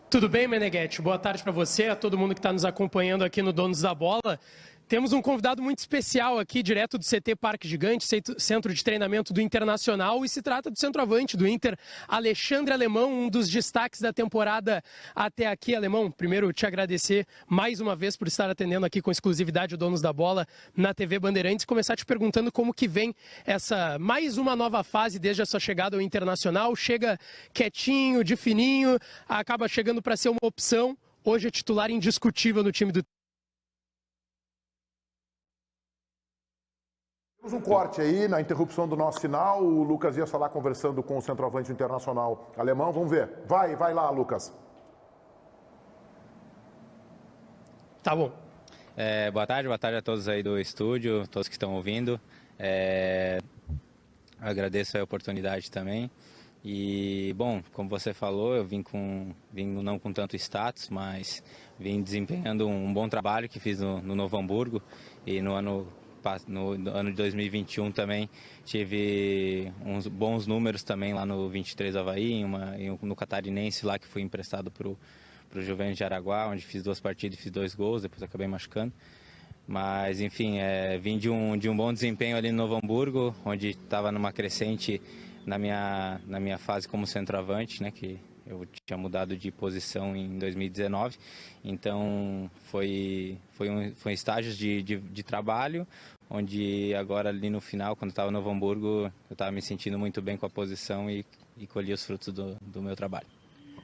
Tudo bem, Meneghetti? Boa tarde para você, a todo mundo que está nos acompanhando aqui no Donos da Bola. Temos um convidado muito especial aqui, direto do CT Parque Gigante, centro de treinamento do Internacional, e se trata do centroavante do Inter, Alexandre Alemão, um dos destaques da temporada até aqui. Alemão, primeiro te agradecer mais uma vez por estar atendendo aqui com exclusividade o Donos da Bola na TV Bandeirantes, começar te perguntando como que vem essa mais uma nova fase desde a sua chegada ao Internacional. Chega quietinho, de fininho, acaba chegando para ser uma opção, hoje é titular indiscutível no time do Temos um corte aí na interrupção do nosso sinal. O Lucas ia estar lá conversando com o centroavante internacional alemão. Vamos ver. Vai lá, Lucas. Tá bom. Boa tarde a todos aí do estúdio, todos que estão ouvindo. Agradeço a oportunidade também. E, bom, como você falou, eu vim não com tanto status, mas vim desempenhando um bom trabalho que fiz no Novo Hamburgo, e no ano de 2021 também tive uns bons números também lá no 23 Avaí, no Catarinense lá, que fui emprestado para o Juventus de Araguá, onde fiz 2 partidas e fiz 2 gols, depois acabei machucando. Mas, enfim, vim de um bom desempenho ali no Novo Hamburgo, onde estava numa crescente na minha fase como centroavante, né, que eu tinha mudado de posição em 2019, então foi estágios de trabalho, onde agora ali no final, quando eu estava no Novo Hamburgo, eu estava me sentindo muito bem com a posição e colhi os frutos do meu trabalho.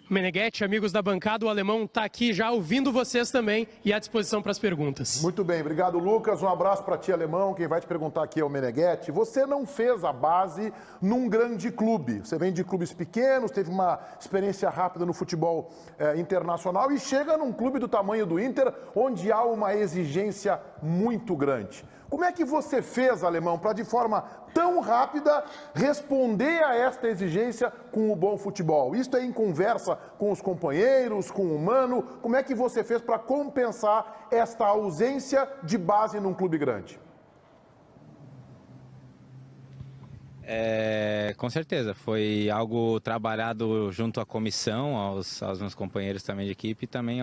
Meneghetti, amigos da bancada, o Alemão está aqui já ouvindo vocês também e à disposição para as perguntas. Muito bem, obrigado, Lucas. Um abraço para ti, Alemão. Quem vai te perguntar aqui é o Meneghetti. Você não fez a base num grande clube. Você vem de clubes pequenos, teve uma experiência rápida no futebol internacional e chega num clube do tamanho do Inter, onde há uma exigência muito grande. Como é que você fez, Alemão, para de forma tão rápida responder a esta exigência com o bom futebol? Isto é em conversa com os companheiros, com o Mano. Como é que você fez para compensar esta ausência de base num clube grande? Com certeza, foi algo trabalhado junto à comissão, aos meus companheiros também de equipe e também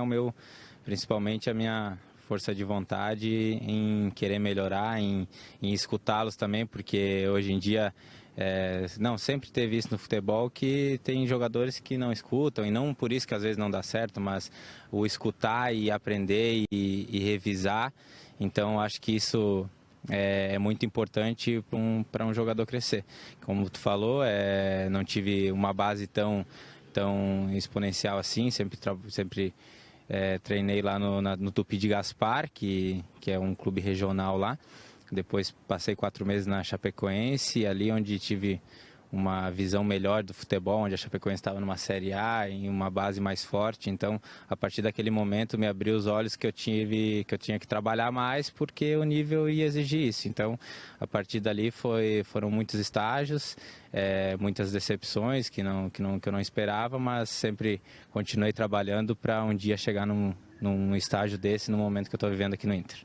principalmente a minha força de vontade em querer melhorar, em escutá-los também, porque hoje em dia, sempre teve isso no futebol, que tem jogadores que não escutam, e não por isso que às vezes não dá certo, mas o escutar e aprender e revisar, então acho que isso é muito importante para um jogador crescer. Como tu falou, não tive uma base tão exponencial assim, sempre treinei lá no Tupi de Gaspar, que é um clube regional lá. Depois passei 4 meses na Chapecoense, ali onde tive uma visão melhor do futebol, onde a Chapecoense estava numa Série A, em uma base mais forte. Então, a partir daquele momento, me abriu os olhos que eu tinha que trabalhar mais, porque o nível ia exigir isso. Então, a partir dali foram muitos estágios, muitas decepções que eu não esperava, mas sempre continuei trabalhando para um dia chegar num estágio desse, no momento que eu estou vivendo aqui no Inter.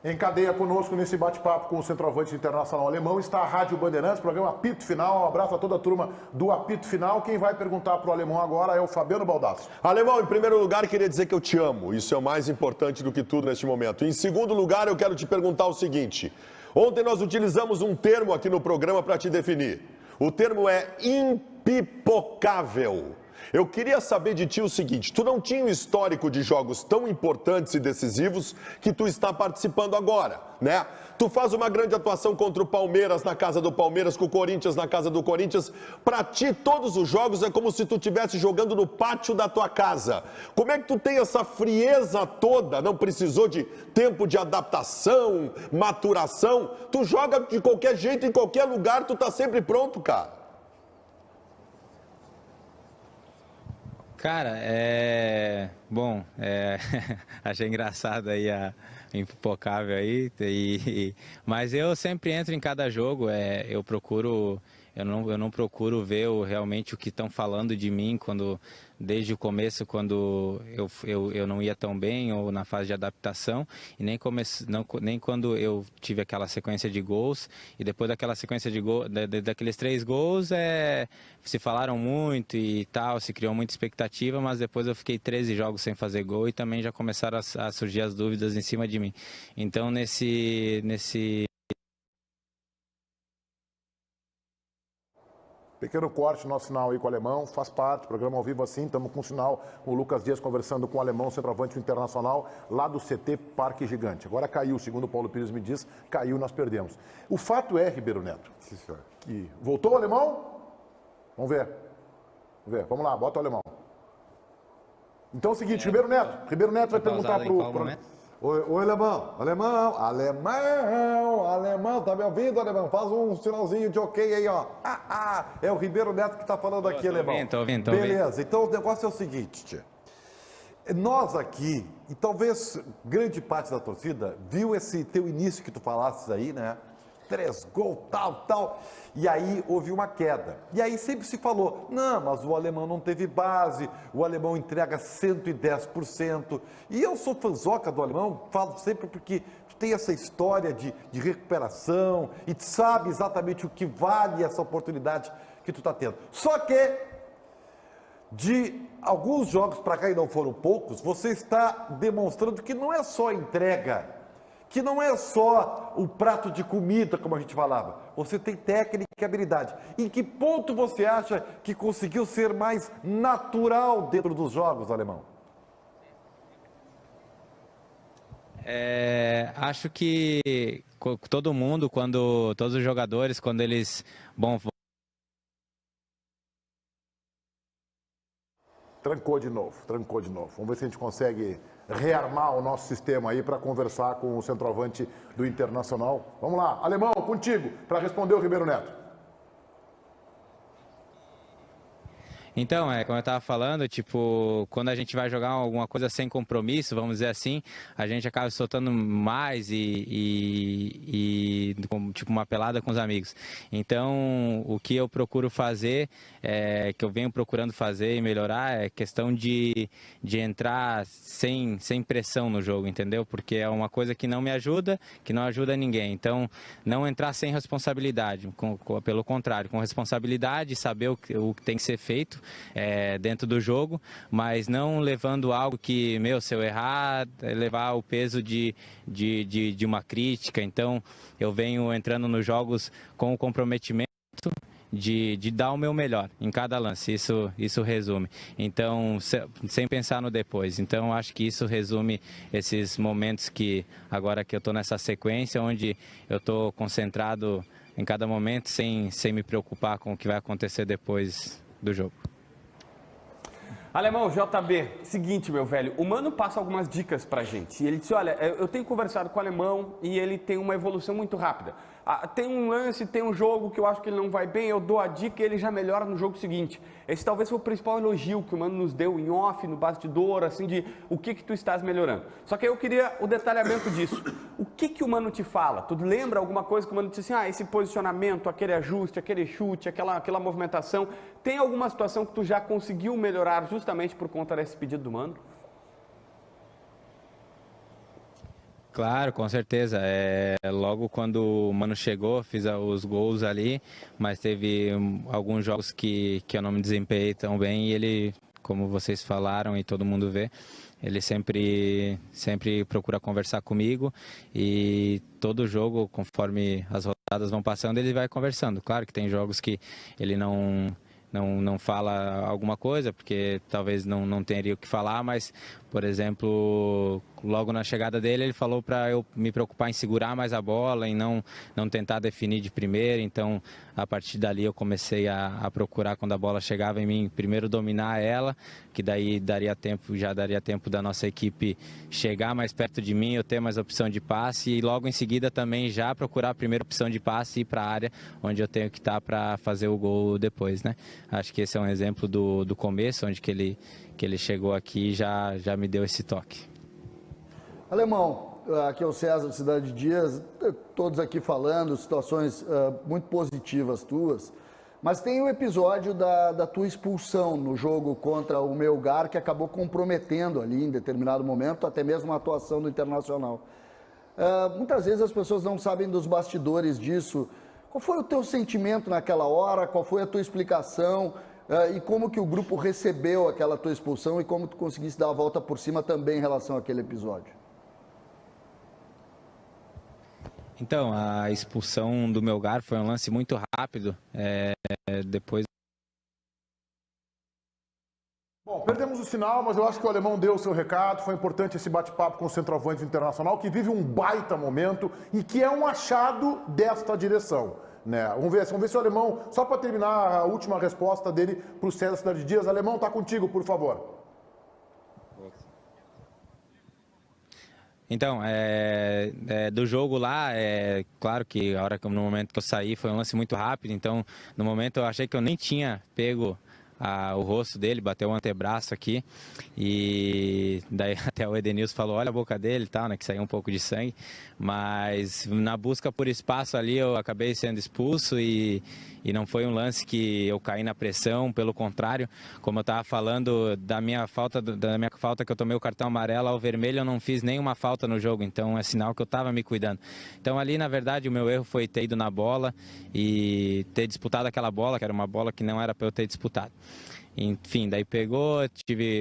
Em cadeia conosco nesse bate-papo com o centroavante internacional alemão está a Rádio Bandeirantes, programa Apito Final. Um abraço a toda a turma do Apito Final. Quem vai perguntar para o alemão agora é o Fabiano Baldassi. Alemão, em primeiro lugar, queria dizer que eu te amo. Isso é o mais importante do que tudo neste momento. Em segundo lugar, eu quero te perguntar o seguinte. Ontem nós utilizamos um termo aqui no programa para te definir. O termo é impipocável. Eu queria saber de ti o seguinte, tu não tinha um histórico de jogos tão importantes e decisivos que tu está participando agora, né? Tu faz uma grande atuação contra o Palmeiras na casa do Palmeiras, com o Corinthians na casa do Corinthians. Pra ti, todos os jogos é como se tu estivesse jogando no pátio da tua casa. Como é que tu tem essa frieza toda? Não precisou de tempo de adaptação, maturação? Tu joga de qualquer jeito, em qualquer lugar, tu tá sempre pronto, cara. Cara, achei engraçado aí a impipocável aí, mas eu sempre entro em cada jogo, eu não procuro ver realmente o que estão falando de mim desde o começo, quando eu não ia tão bem ou na fase de adaptação, e nem quando eu tive aquela sequência de gols, e depois daquela sequência de gols, daqueles 3 gols, se falaram muito e tal, se criou muita expectativa, mas depois eu fiquei 13 jogos sem fazer gol e também já começaram a surgir as dúvidas em cima de mim. Então, Pequeno corte, nosso sinal aí com o alemão, faz parte, programa ao vivo assim, estamos com o sinal com o Lucas Dias conversando com o alemão, centroavante internacional, lá do CT Parque Gigante. Agora caiu, segundo o Paulo Pires me diz, caiu, nós perdemos. O fato é, Ribeiro Neto, Sim, senhor. que voltou o alemão? Vamos ver, vamos lá, bota o alemão. Então é o seguinte, Ribeiro Neto vai perguntar para o... Oi, alemão, tá me ouvindo, alemão? Faz um sinalzinho de ok aí, ó. É o Ribeiro Neto que tá falando aqui, alemão. Tô ouvindo. Beleza, então o negócio é o seguinte, tia. Nós aqui, e talvez grande parte da torcida, viu esse teu início que tu falasses aí, né? 3 gols, tal. E aí houve uma queda. E aí sempre se falou, não, mas o alemão não teve base, o alemão entrega 110%. E eu sou fãzoca do alemão, falo sempre porque tu tem essa história de recuperação e tu sabe exatamente o que vale essa oportunidade que tu tá tendo. Só que, de alguns jogos para cá, e não foram poucos, você está demonstrando que não é só entrega, que não é só o prato de comida, como a gente falava. Você tem técnica e habilidade. Em que ponto você acha que conseguiu ser mais natural dentro dos jogos, alemão? Acho que todo mundo, todos os jogadores, quando eles Trancou de novo. Vamos ver se a gente consegue rearmar o nosso sistema aí para conversar com o centroavante do Internacional. Vamos lá, Alemão, contigo, para responder o Ribeiro Neto. Então, como eu estava falando, tipo, quando a gente vai jogar alguma coisa sem compromisso, vamos dizer assim, a gente acaba soltando mais tipo, uma pelada com os amigos. Então, o que eu procuro fazer, que eu venho procurando fazer e melhorar, é questão de entrar sem pressão no jogo, entendeu? Porque é uma coisa que não me ajuda, que não ajuda ninguém. Então, não entrar sem responsabilidade, pelo contrário, com responsabilidade, saber o que tem que ser feito, dentro do jogo, mas não levando algo que, se eu errar, levar o peso de uma crítica. Então, eu venho entrando nos jogos com o comprometimento de dar o meu melhor em cada lance, isso resume. Então, sem pensar no depois. Então, acho que isso resume esses momentos agora que eu estou nessa sequência, onde eu estou concentrado em cada momento, sem me preocupar com o que vai acontecer depois do jogo. Alemão, JB, seguinte, meu velho, o Mano passa algumas dicas pra gente. E ele disse, olha, eu tenho conversado com o Alemão e ele tem uma evolução muito rápida. Tem um lance, tem um jogo que eu acho que ele não vai bem, eu dou a dica e ele já melhora no jogo seguinte. Esse talvez foi o principal elogio que o Mano nos deu em off, no bastidor, assim, de o que tu estás melhorando. Só que eu queria o detalhamento disso. O que o Mano te fala? Tu lembra alguma coisa que o Mano disse assim, esse posicionamento, aquele ajuste, aquele chute, aquela movimentação, tem alguma situação que tu já conseguiu melhorar justamente por conta desse pedido do Mano? Claro, com certeza. Logo quando o Mano chegou, fiz os gols ali, mas teve alguns jogos que eu não me desempenhei tão bem e ele, como vocês falaram e todo mundo vê, ele sempre procura conversar comigo e todo jogo, conforme as rodadas vão passando, ele vai conversando. Claro que tem jogos que ele não fala alguma coisa, porque talvez não teria o que falar, mas, por exemplo, logo na chegada dele, ele falou para eu me preocupar em segurar mais a bola, em não tentar definir de primeira. Então, a partir dali, eu comecei a procurar, quando a bola chegava em mim, primeiro dominar ela, que daí já daria tempo da nossa equipe chegar mais perto de mim, eu ter mais opção de passe, e logo em seguida também já procurar a primeira opção de passe e ir para a área, onde eu tenho que estar para fazer o gol depois, né? Acho que esse é um exemplo do começo, onde que ele chegou aqui e já me deu esse toque. Alemão, aqui é o César, Cidade de Dias, todos aqui falando, situações muito positivas tuas, mas tem o episódio da tua expulsão no jogo contra o Melgar, que acabou comprometendo ali em determinado momento, até mesmo a atuação do Internacional. Muitas vezes as pessoas não sabem dos bastidores disso. Qual foi o teu sentimento naquela hora? Qual foi a tua explicação? E como que o grupo recebeu aquela tua expulsão e como tu conseguisse dar a volta por cima também em relação àquele episódio? Então, a expulsão do Melgar foi um lance muito rápido. Depois... Bom, perdemos o sinal, mas eu acho que o Alemão deu o seu recado. Foi importante esse bate-papo com o centroavante Internacional, que vive um baita momento e que é um achado desta direção, né? Vamos ver se o Alemão, só para terminar a última resposta dele para o César Cidade de Dias. Alemão, está contigo, por favor. Então, do jogo lá, claro que no momento que eu saí foi um lance muito rápido, então no momento eu achei que eu nem tinha pego o rosto dele, bateu o antebraço aqui, e daí até o Edenilson falou, olha a boca dele e tal, né, que saiu um pouco de sangue, mas na busca por espaço ali eu acabei sendo expulso e não foi um lance que eu caí na pressão, pelo contrário, como eu estava falando da minha falta que eu tomei o cartão amarelo ao vermelho, eu não fiz nenhuma falta no jogo, então é sinal que eu estava me cuidando. Então ali, na verdade, o meu erro foi ter ido na bola e ter disputado aquela bola, que era uma bola que não era para eu ter disputado. Enfim, daí pegou,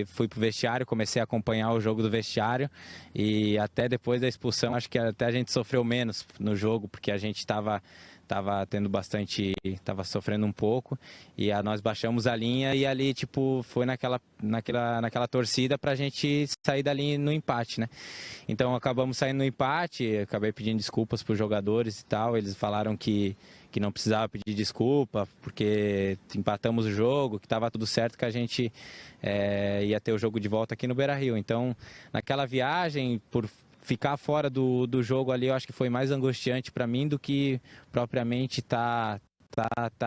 fui pro vestiário, comecei a acompanhar o jogo do vestiário e até depois da expulsão, acho que até a gente sofreu menos no jogo, porque a gente estava tava sofrendo um pouco, e nós baixamos a linha e ali, tipo, foi naquela torcida pra gente sair dali no empate, né? Então acabamos saindo no empate, acabei pedindo desculpas pros jogadores e tal, eles falaram que não precisava pedir desculpa, porque empatamos o jogo, que estava tudo certo, que a gente ia ter o jogo de volta aqui no Beira-Rio. Então, naquela viagem, por ficar fora do jogo ali, eu acho que foi mais angustiante para mim do que propriamente tá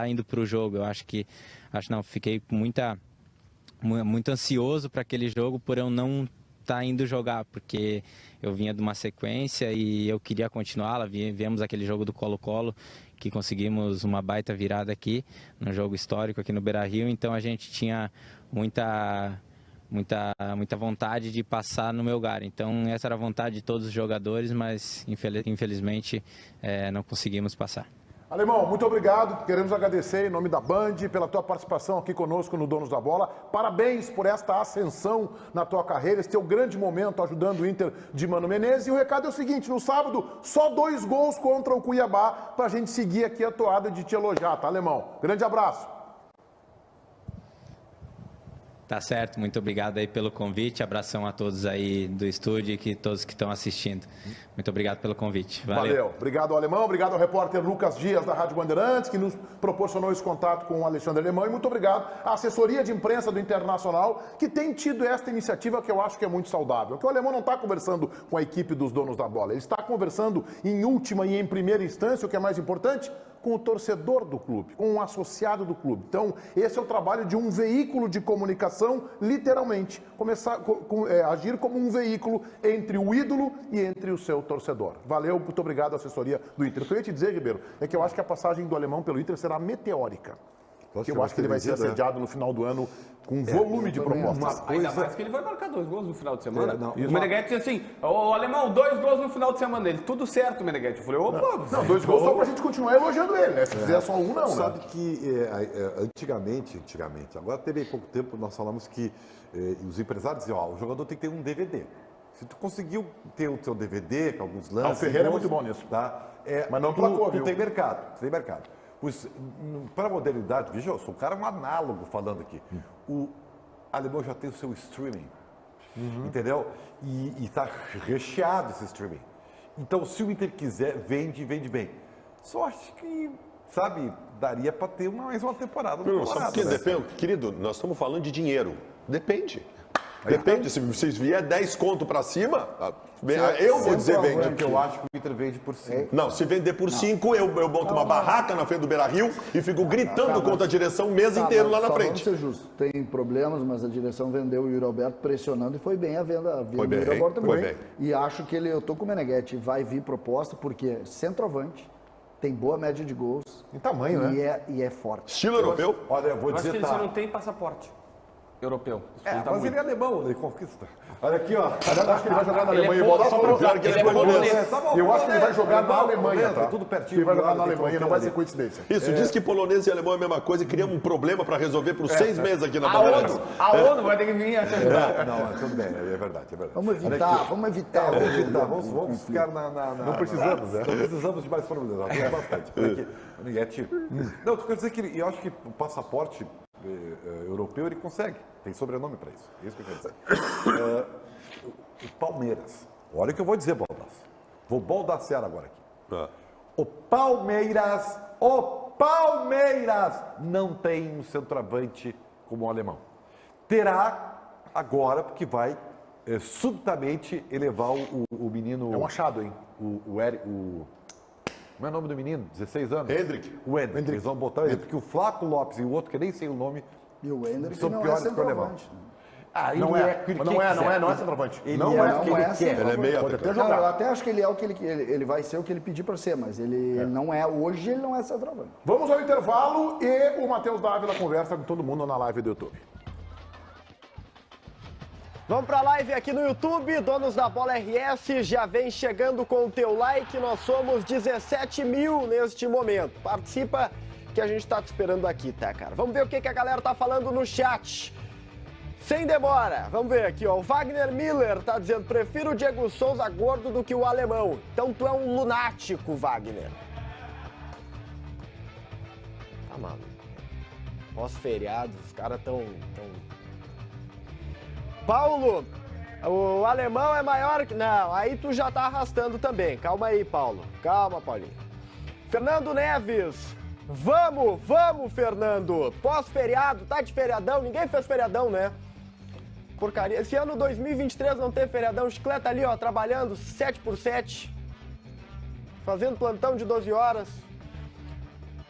indo para o jogo. Eu fiquei muito ansioso para aquele jogo por eu não estar indo jogar, porque eu vinha de uma sequência e eu queria continuá-la. Viemos aquele jogo do Colo-Colo, que conseguimos uma baita virada aqui, num jogo histórico aqui no Beira-Rio, então a gente tinha muita vontade de passar no Melgar. Então essa era a vontade de todos os jogadores, mas infelizmente não conseguimos passar. Alemão, muito obrigado. Queremos agradecer em nome da Band pela tua participação aqui conosco no Donos da Bola. Parabéns por esta ascensão na tua carreira, esse teu grande momento ajudando o Inter de Mano Menezes. E o recado é o seguinte, no sábado, só 2 gols contra o Cuiabá para a gente seguir aqui a toada de te elogiar, tá, Alemão? Grande abraço. Tá certo, muito obrigado aí pelo convite, abração a todos aí do estúdio e todos que estão assistindo. Muito obrigado pelo convite. Valeu. Obrigado ao Alemão, obrigado ao repórter Lucas Dias da Rádio Bandeirantes, que nos proporcionou esse contato com o Alexandre Alemão, e muito obrigado à assessoria de imprensa do Internacional, que tem tido esta iniciativa que eu acho que é muito saudável. Que o Alemão não está conversando com a equipe dos donos da bola, ele está conversando em última e em primeira instância, o que é mais importante, com o torcedor do clube, com um associado do clube. Então, esse é o trabalho de um veículo de comunicação, literalmente, agir como um veículo entre o ídolo e entre o seu torcedor. Valeu, muito obrigado à assessoria do Inter. O que eu ia te dizer, Ribeiro, é que eu acho que a passagem do Alemão pelo Inter será meteórica. Eu acho que ele vai ser assediado no final do ano com volume de propostas. Ainda mais que ele vai marcar 2 gols no final de semana. O Meneghetti disse assim, ô Alemão, 2 gols no final de semana dele. Tudo certo, Meneghetti. Eu falei, opa... Não, 2 gols só pra gente continuar elogiando ele, né? Se fizer só um, não, Sabe né? que antigamente, agora teve pouco tempo, nós falamos que os empresários diziam, o jogador tem que ter um DVD. Se tu conseguiu ter o seu DVD, com alguns lances... O Ferreira é muito bom nisso. Tá? Mas não placou, viu? Tu tem mercado. Pois, para a modernidade, veja, eu sou um cara análogo falando aqui. O Alemão já tem o seu streaming, entendeu? E está recheado esse streaming. Então, se o Inter quiser, vende bem. Só acho que, sabe, daria para ter mais uma temporada. Querido, nós estamos falando de dinheiro. Depende. Se vocês vier 10 conto para cima, eu vou dizer vende. Porque eu acho que o Inter vende por 5. Não, se vender por 5, eu monto uma barraca na frente do Beira-Rio e fico gritando contra a direção o mês inteiro lá na frente. Vamos ser justos, tem problemas, mas a direção vendeu o Yuri Alberto pressionando e foi bem a venda do Yuri Alberto também. Foi bem. E acho que eu tô com o Meneghetti, vai vir proposta, porque centroavante, tem boa média de gols. Em tamanho, né? E é forte. Estilo europeu? Olha, eu vou acho dizer, que ele só não tem passaporte europeu. Mas ele é alemão, ele conquista. Olha aqui, ó. Eu acho que ele vai jogar na Ele é Alemanha. Só pra provar que ele é polonês. Eu acho que ele vai jogar na Alemanha, tá? Tudo pertinho. Ele vai jogar na Alemanha, não vai ser coincidência. Isso, diz que polonês e alemão é a mesma coisa e criamos um problema para resolver por 6 meses aqui na Bandeirantes. A ONU vai ter que vir aqui ajudar. Não, tudo bem, é verdade. Vamos evitar. Vamos ficar na... Não precisamos, né? Não precisamos de mais problemas, temos bastante. Não, tu quer dizer que eu acho que o passaporte europeu ele consegue, tem sobrenome para isso. É isso que eu quero dizer. O Palmeiras, olha o que eu vou dizer, Baldasso. Vou baldaciar agora aqui. O Palmeiras não tem um centroavante como o alemão. Terá agora, porque vai subitamente elevar o menino... É um achado, hein? O Eric... Como é o nome do menino? 16 anos? Hendrick. O Hendrick. Eles vão botar ele, porque o Flaco Lopes e o outro, que eu nem sei o nome, E o Hendrick são não é piores que o alemão. centroavante. Não é centroavante. Não é o que ele quer. Ele é meio Pode até Não, jogar. eu até acho que ele é o que ele vai ser o que ele pedir para ser, mas ele não é, hoje ele não é centroavante. Vamos ao intervalo e o Matheus Dávila conversa com todo mundo na live do YouTube. Vamos para a live aqui no YouTube, Donos da Bola RS, já vem chegando com o teu like, nós somos 17 mil neste momento. Participa que a gente está te esperando aqui, tá, cara? Vamos ver o que a galera tá falando no chat. Sem demora, vamos ver aqui, ó, o Wagner Miller tá dizendo, prefiro o Diego Souza gordo do que o alemão. Então tu é um lunático, Wagner. mano. Pós-feriado, os caras tão... Paulo, o alemão é maior que... Não, aí tu já tá arrastando também. Calma aí, Paulo. Calma, Paulinho. Fernando Neves. Vamos, Fernando. Pós-feriado, tá de feriadão? Ninguém fez feriadão, né? Porcaria. Esse ano 2023 não teve feriadão. Chicleta ali, ó, trabalhando 7x7. Fazendo plantão de 12 horas.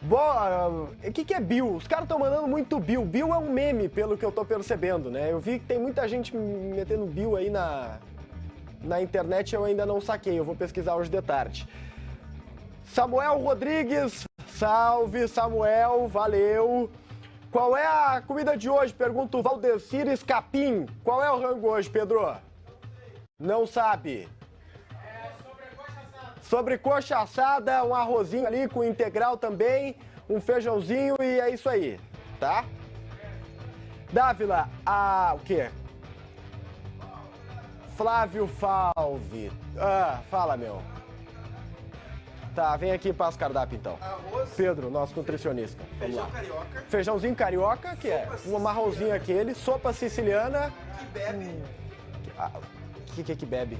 Boa, o que é Bill? Os caras estão mandando muito Bill. Bill é um meme, pelo que eu tô percebendo, né? Eu vi que tem muita gente metendo Bill aí na internet, eu ainda não saquei. Eu vou pesquisar hoje de tarde. Samuel Rodrigues, salve Samuel, valeu. Qual é a comida de hoje? Pergunta o Valdecir Escapim. Qual é o rango hoje, Pedro? Não sabe. Sobrecoxa assada, um arrozinho ali com integral também, um feijãozinho e é isso aí, tá? Dávila, o quê? Flávio Falve. Fala, meu. Tá, vem aqui para as cardápio então. Arroz. Pedro, nosso nutricionista. Feijão carioca. Feijãozinho carioca, que é um marronzinho aquele, sopa siciliana. Que bebe. O que bebe?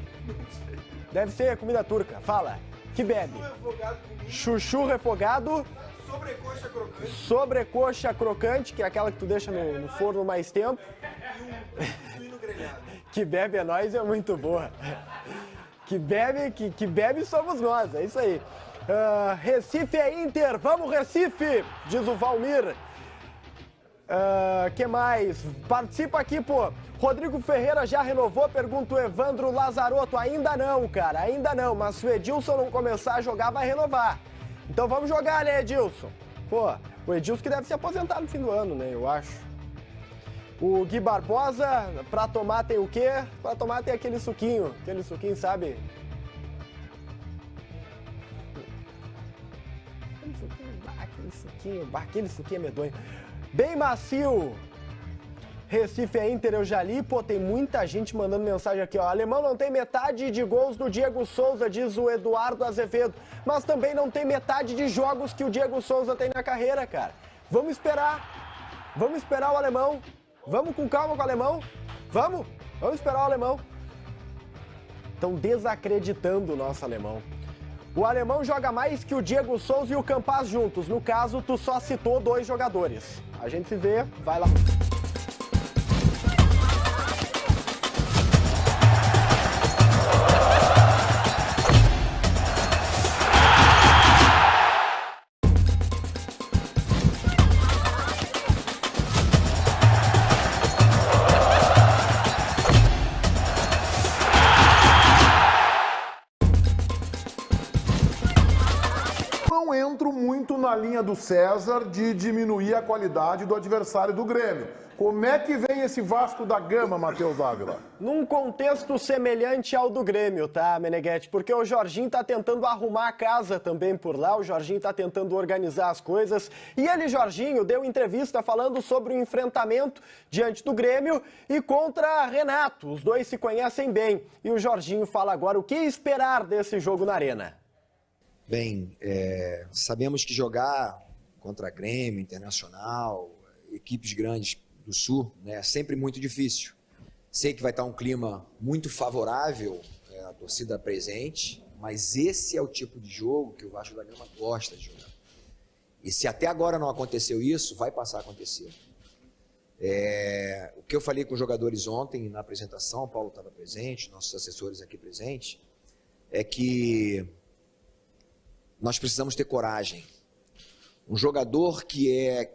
Deve ser comida turca. Fala. Que bebe? Chuchu refogado comigo. Chuchu refogado. Sobrecoxa crocante. Sobrecoxa crocante, que é aquela que tu deixa no forno mais tempo. E um suíno grelhado. Que bebe é nós é muito boa. Que bebe somos nós, é isso aí. Recife é Inter, vamos Recife, diz o Valmir. Que mais? Participa aqui, pô. Rodrigo Ferreira já renovou? Pergunta o Evandro Lazarotto. Ainda não, cara, ainda não. Mas se o Edilson não começar a jogar, vai renovar. Então vamos jogar, né, Edilson? Pô, o Edilson que deve se aposentar no fim do ano, né, eu acho. O Gui Barbosa, pra tomar tem o quê? Pra tomar tem aquele suquinho, sabe? Aquele suquinho é medonho. Bem macio. Recife é Inter, eu já li. Pô, tem muita gente mandando mensagem aqui, ó. Alemão não tem metade de gols do Diego Souza, diz o Eduardo Azevedo. Mas também não tem metade de jogos que o Diego Souza tem na carreira, cara. Vamos esperar. Vamos esperar o alemão. Vamos com calma com o alemão. Vamos esperar o alemão. Estão desacreditando o nosso alemão. O alemão joga mais que o Diego Souza e o Campaz juntos. No caso, tu só citou 2 jogadores. A gente se vê, vai lá. Não entro muito na linha do César de diminuir a qualidade do adversário do Grêmio. Como é que vem esse Vasco da Gama, Matheus Ávila? Num contexto semelhante ao do Grêmio, tá, Meneghetti? Porque o Jorginho tá tentando arrumar a casa também por lá, o Jorginho tá tentando organizar as coisas. E ele, Jorginho, deu entrevista falando sobre o enfrentamento diante do Grêmio e contra Renato. Os dois se conhecem bem. E o Jorginho fala agora o que esperar desse jogo na Arena. Bem, sabemos que jogar contra Grêmio, Internacional, equipes grandes do Sul, né, é sempre muito difícil. Sei que vai estar um clima muito favorável, a torcida presente, mas esse é o tipo de jogo que o Vasco da Gama gosta de jogar. E se até agora não aconteceu isso, vai passar a acontecer. O que eu falei com os jogadores ontem na apresentação, o Paulo estava presente, nossos assessores aqui presentes, é que nós precisamos ter coragem. Um jogador que é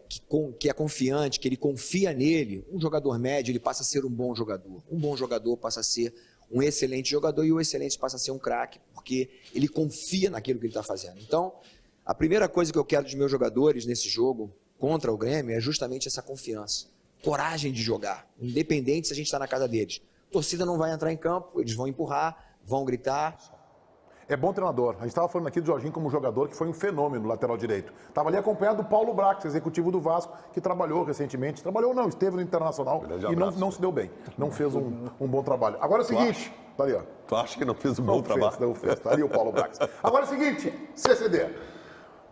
confiante, que ele confia nele, um jogador médio, ele passa a ser um bom jogador. Um bom jogador passa a ser um excelente jogador e o excelente passa a ser um craque, porque ele confia naquilo que ele está fazendo. Então, a primeira coisa que eu quero dos meus jogadores nesse jogo contra o Grêmio é justamente essa confiança. Coragem de jogar, independente se a gente está na casa deles. A torcida não vai entrar em campo, eles vão empurrar, vão gritar. É bom treinador. A gente estava falando aqui do Jorginho como jogador, que foi um fenômeno no lateral direito. Estava ali acompanhado do Paulo Brax, executivo do Vasco, que trabalhou recentemente. Esteve no Internacional e não se deu bem. Não fez um bom trabalho. Agora é o seguinte... Tá ali, ó. Tu acha que não fez um bom trabalho? Não fez. Tá ali o Paulo Brax. Agora é o seguinte, CCD.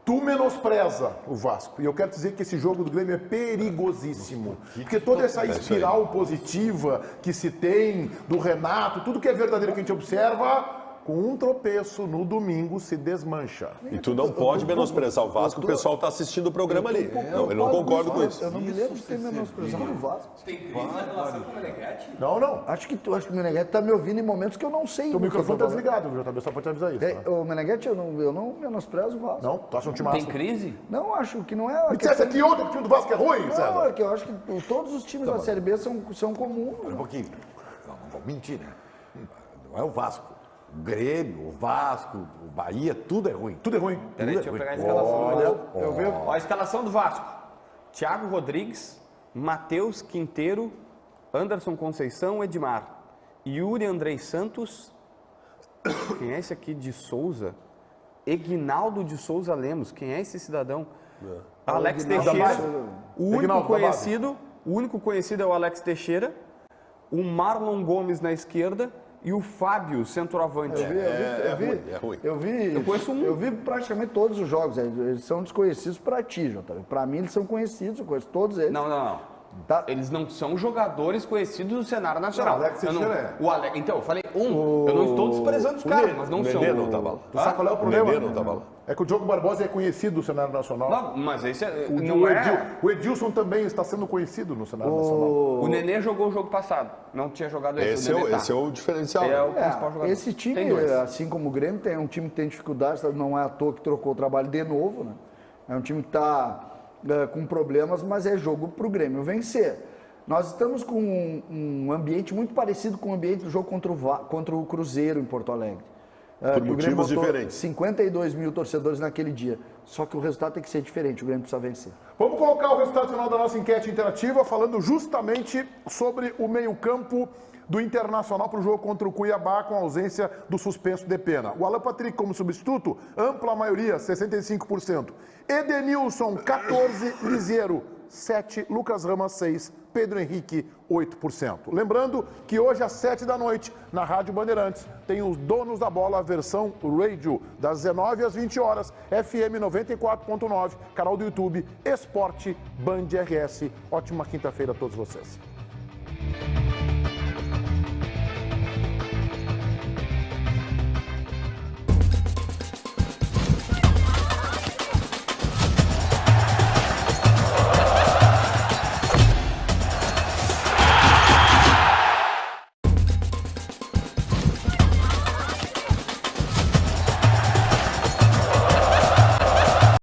Tu menospreza o Vasco. E eu quero dizer que esse jogo do Grêmio é perigosíssimo. Porque toda essa espiral positiva que se tem do Renato, tudo que é verdadeiro que a gente observa, com um tropeço no domingo se desmancha. E tu não pode menosprezar o Vasco, o pessoal está assistindo o programa ali. Não, eu não concordo com isso. Eu não me lembro de ter menosprezado o Vasco. Tem crise na relação com o Meneghetti? Não. Acho que o Meneghetti está me ouvindo em momentos que eu não sei. O microfone está desligado, viu, JB? Só para te avisar isso. Tá? O Meneghetti, eu não menosprezo o Vasco. Não? Tu acha um time massa? Tem crise? Não, acho que não é... Me dissesse aqui ontem que o time do Vasco é ruim, Não, César. é que eu acho que todos os times da Série B são comuns. Olha um pouquinho. Não vou mentir, né? Não é o Vasco. O Grêmio, o Vasco, o Bahia, tudo é ruim. Tudo é ruim. Peraí, deixa eu pegar a escalação. Eu vejo. Ó, a escalação do Vasco. Thiago Rodrigues, Matheus Quinteiro, Anderson Conceição, Edmar, Yuri Andrei Santos, quem é esse aqui de Souza? Egnaldo de Souza Lemos, quem é esse cidadão? Alex Teixeira, o único conhecido é o Alex Teixeira, o Marlon Gomes na esquerda e o Fábio, centroavante. Eu vi praticamente todos os jogos. Eles são desconhecidos para ti, JB. Para mim, eles são conhecidos, eu conheço todos eles. Não. Tá. Eles não são jogadores conhecidos do cenário nacional. Não, Alex Teixeira Então, eu falei eu não estou desprezando os caras, mas não são. O Nenê não estava lá. Tu sabe qual é o problema? O Nenê não estava lá. É que o Diogo Barbosa é conhecido no cenário nacional. Não, mas esse não é... O Edilson também está sendo conhecido no cenário nacional. O Nenê jogou o jogo passado. Não tinha jogado esse. Esse é o diferencial. Ele é o principal jogador. Esse time, assim como o Grêmio, é um time que tem dificuldades, não é à toa que trocou o trabalho de novo, né? É um time que está com problemas, mas é jogo para o Grêmio vencer. Nós estamos com um ambiente muito parecido com o ambiente do jogo contra o Cruzeiro em Porto Alegre. Por motivos diferentes. 52 mil torcedores naquele dia. Só que o resultado tem que ser diferente, o Grêmio precisa vencer. Vamos colocar o resultado final da nossa enquete interativa, falando justamente sobre o meio-campo do Internacional para o jogo contra o Cuiabá, com a ausência do suspenso de pena. O Alan Patrick como substituto, ampla maioria, 65%. Edenilson, 14%. Liseiro, 7%. Lucas Rama, 6%. Pedro Henrique, 8%. Lembrando que hoje às 7 da noite, na Rádio Bandeirantes, tem os Donos da Bola, a versão radio, das 19 às 20 horas, FM 94.9, canal do YouTube, Esporte Band RS. Ótima quinta-feira a todos vocês.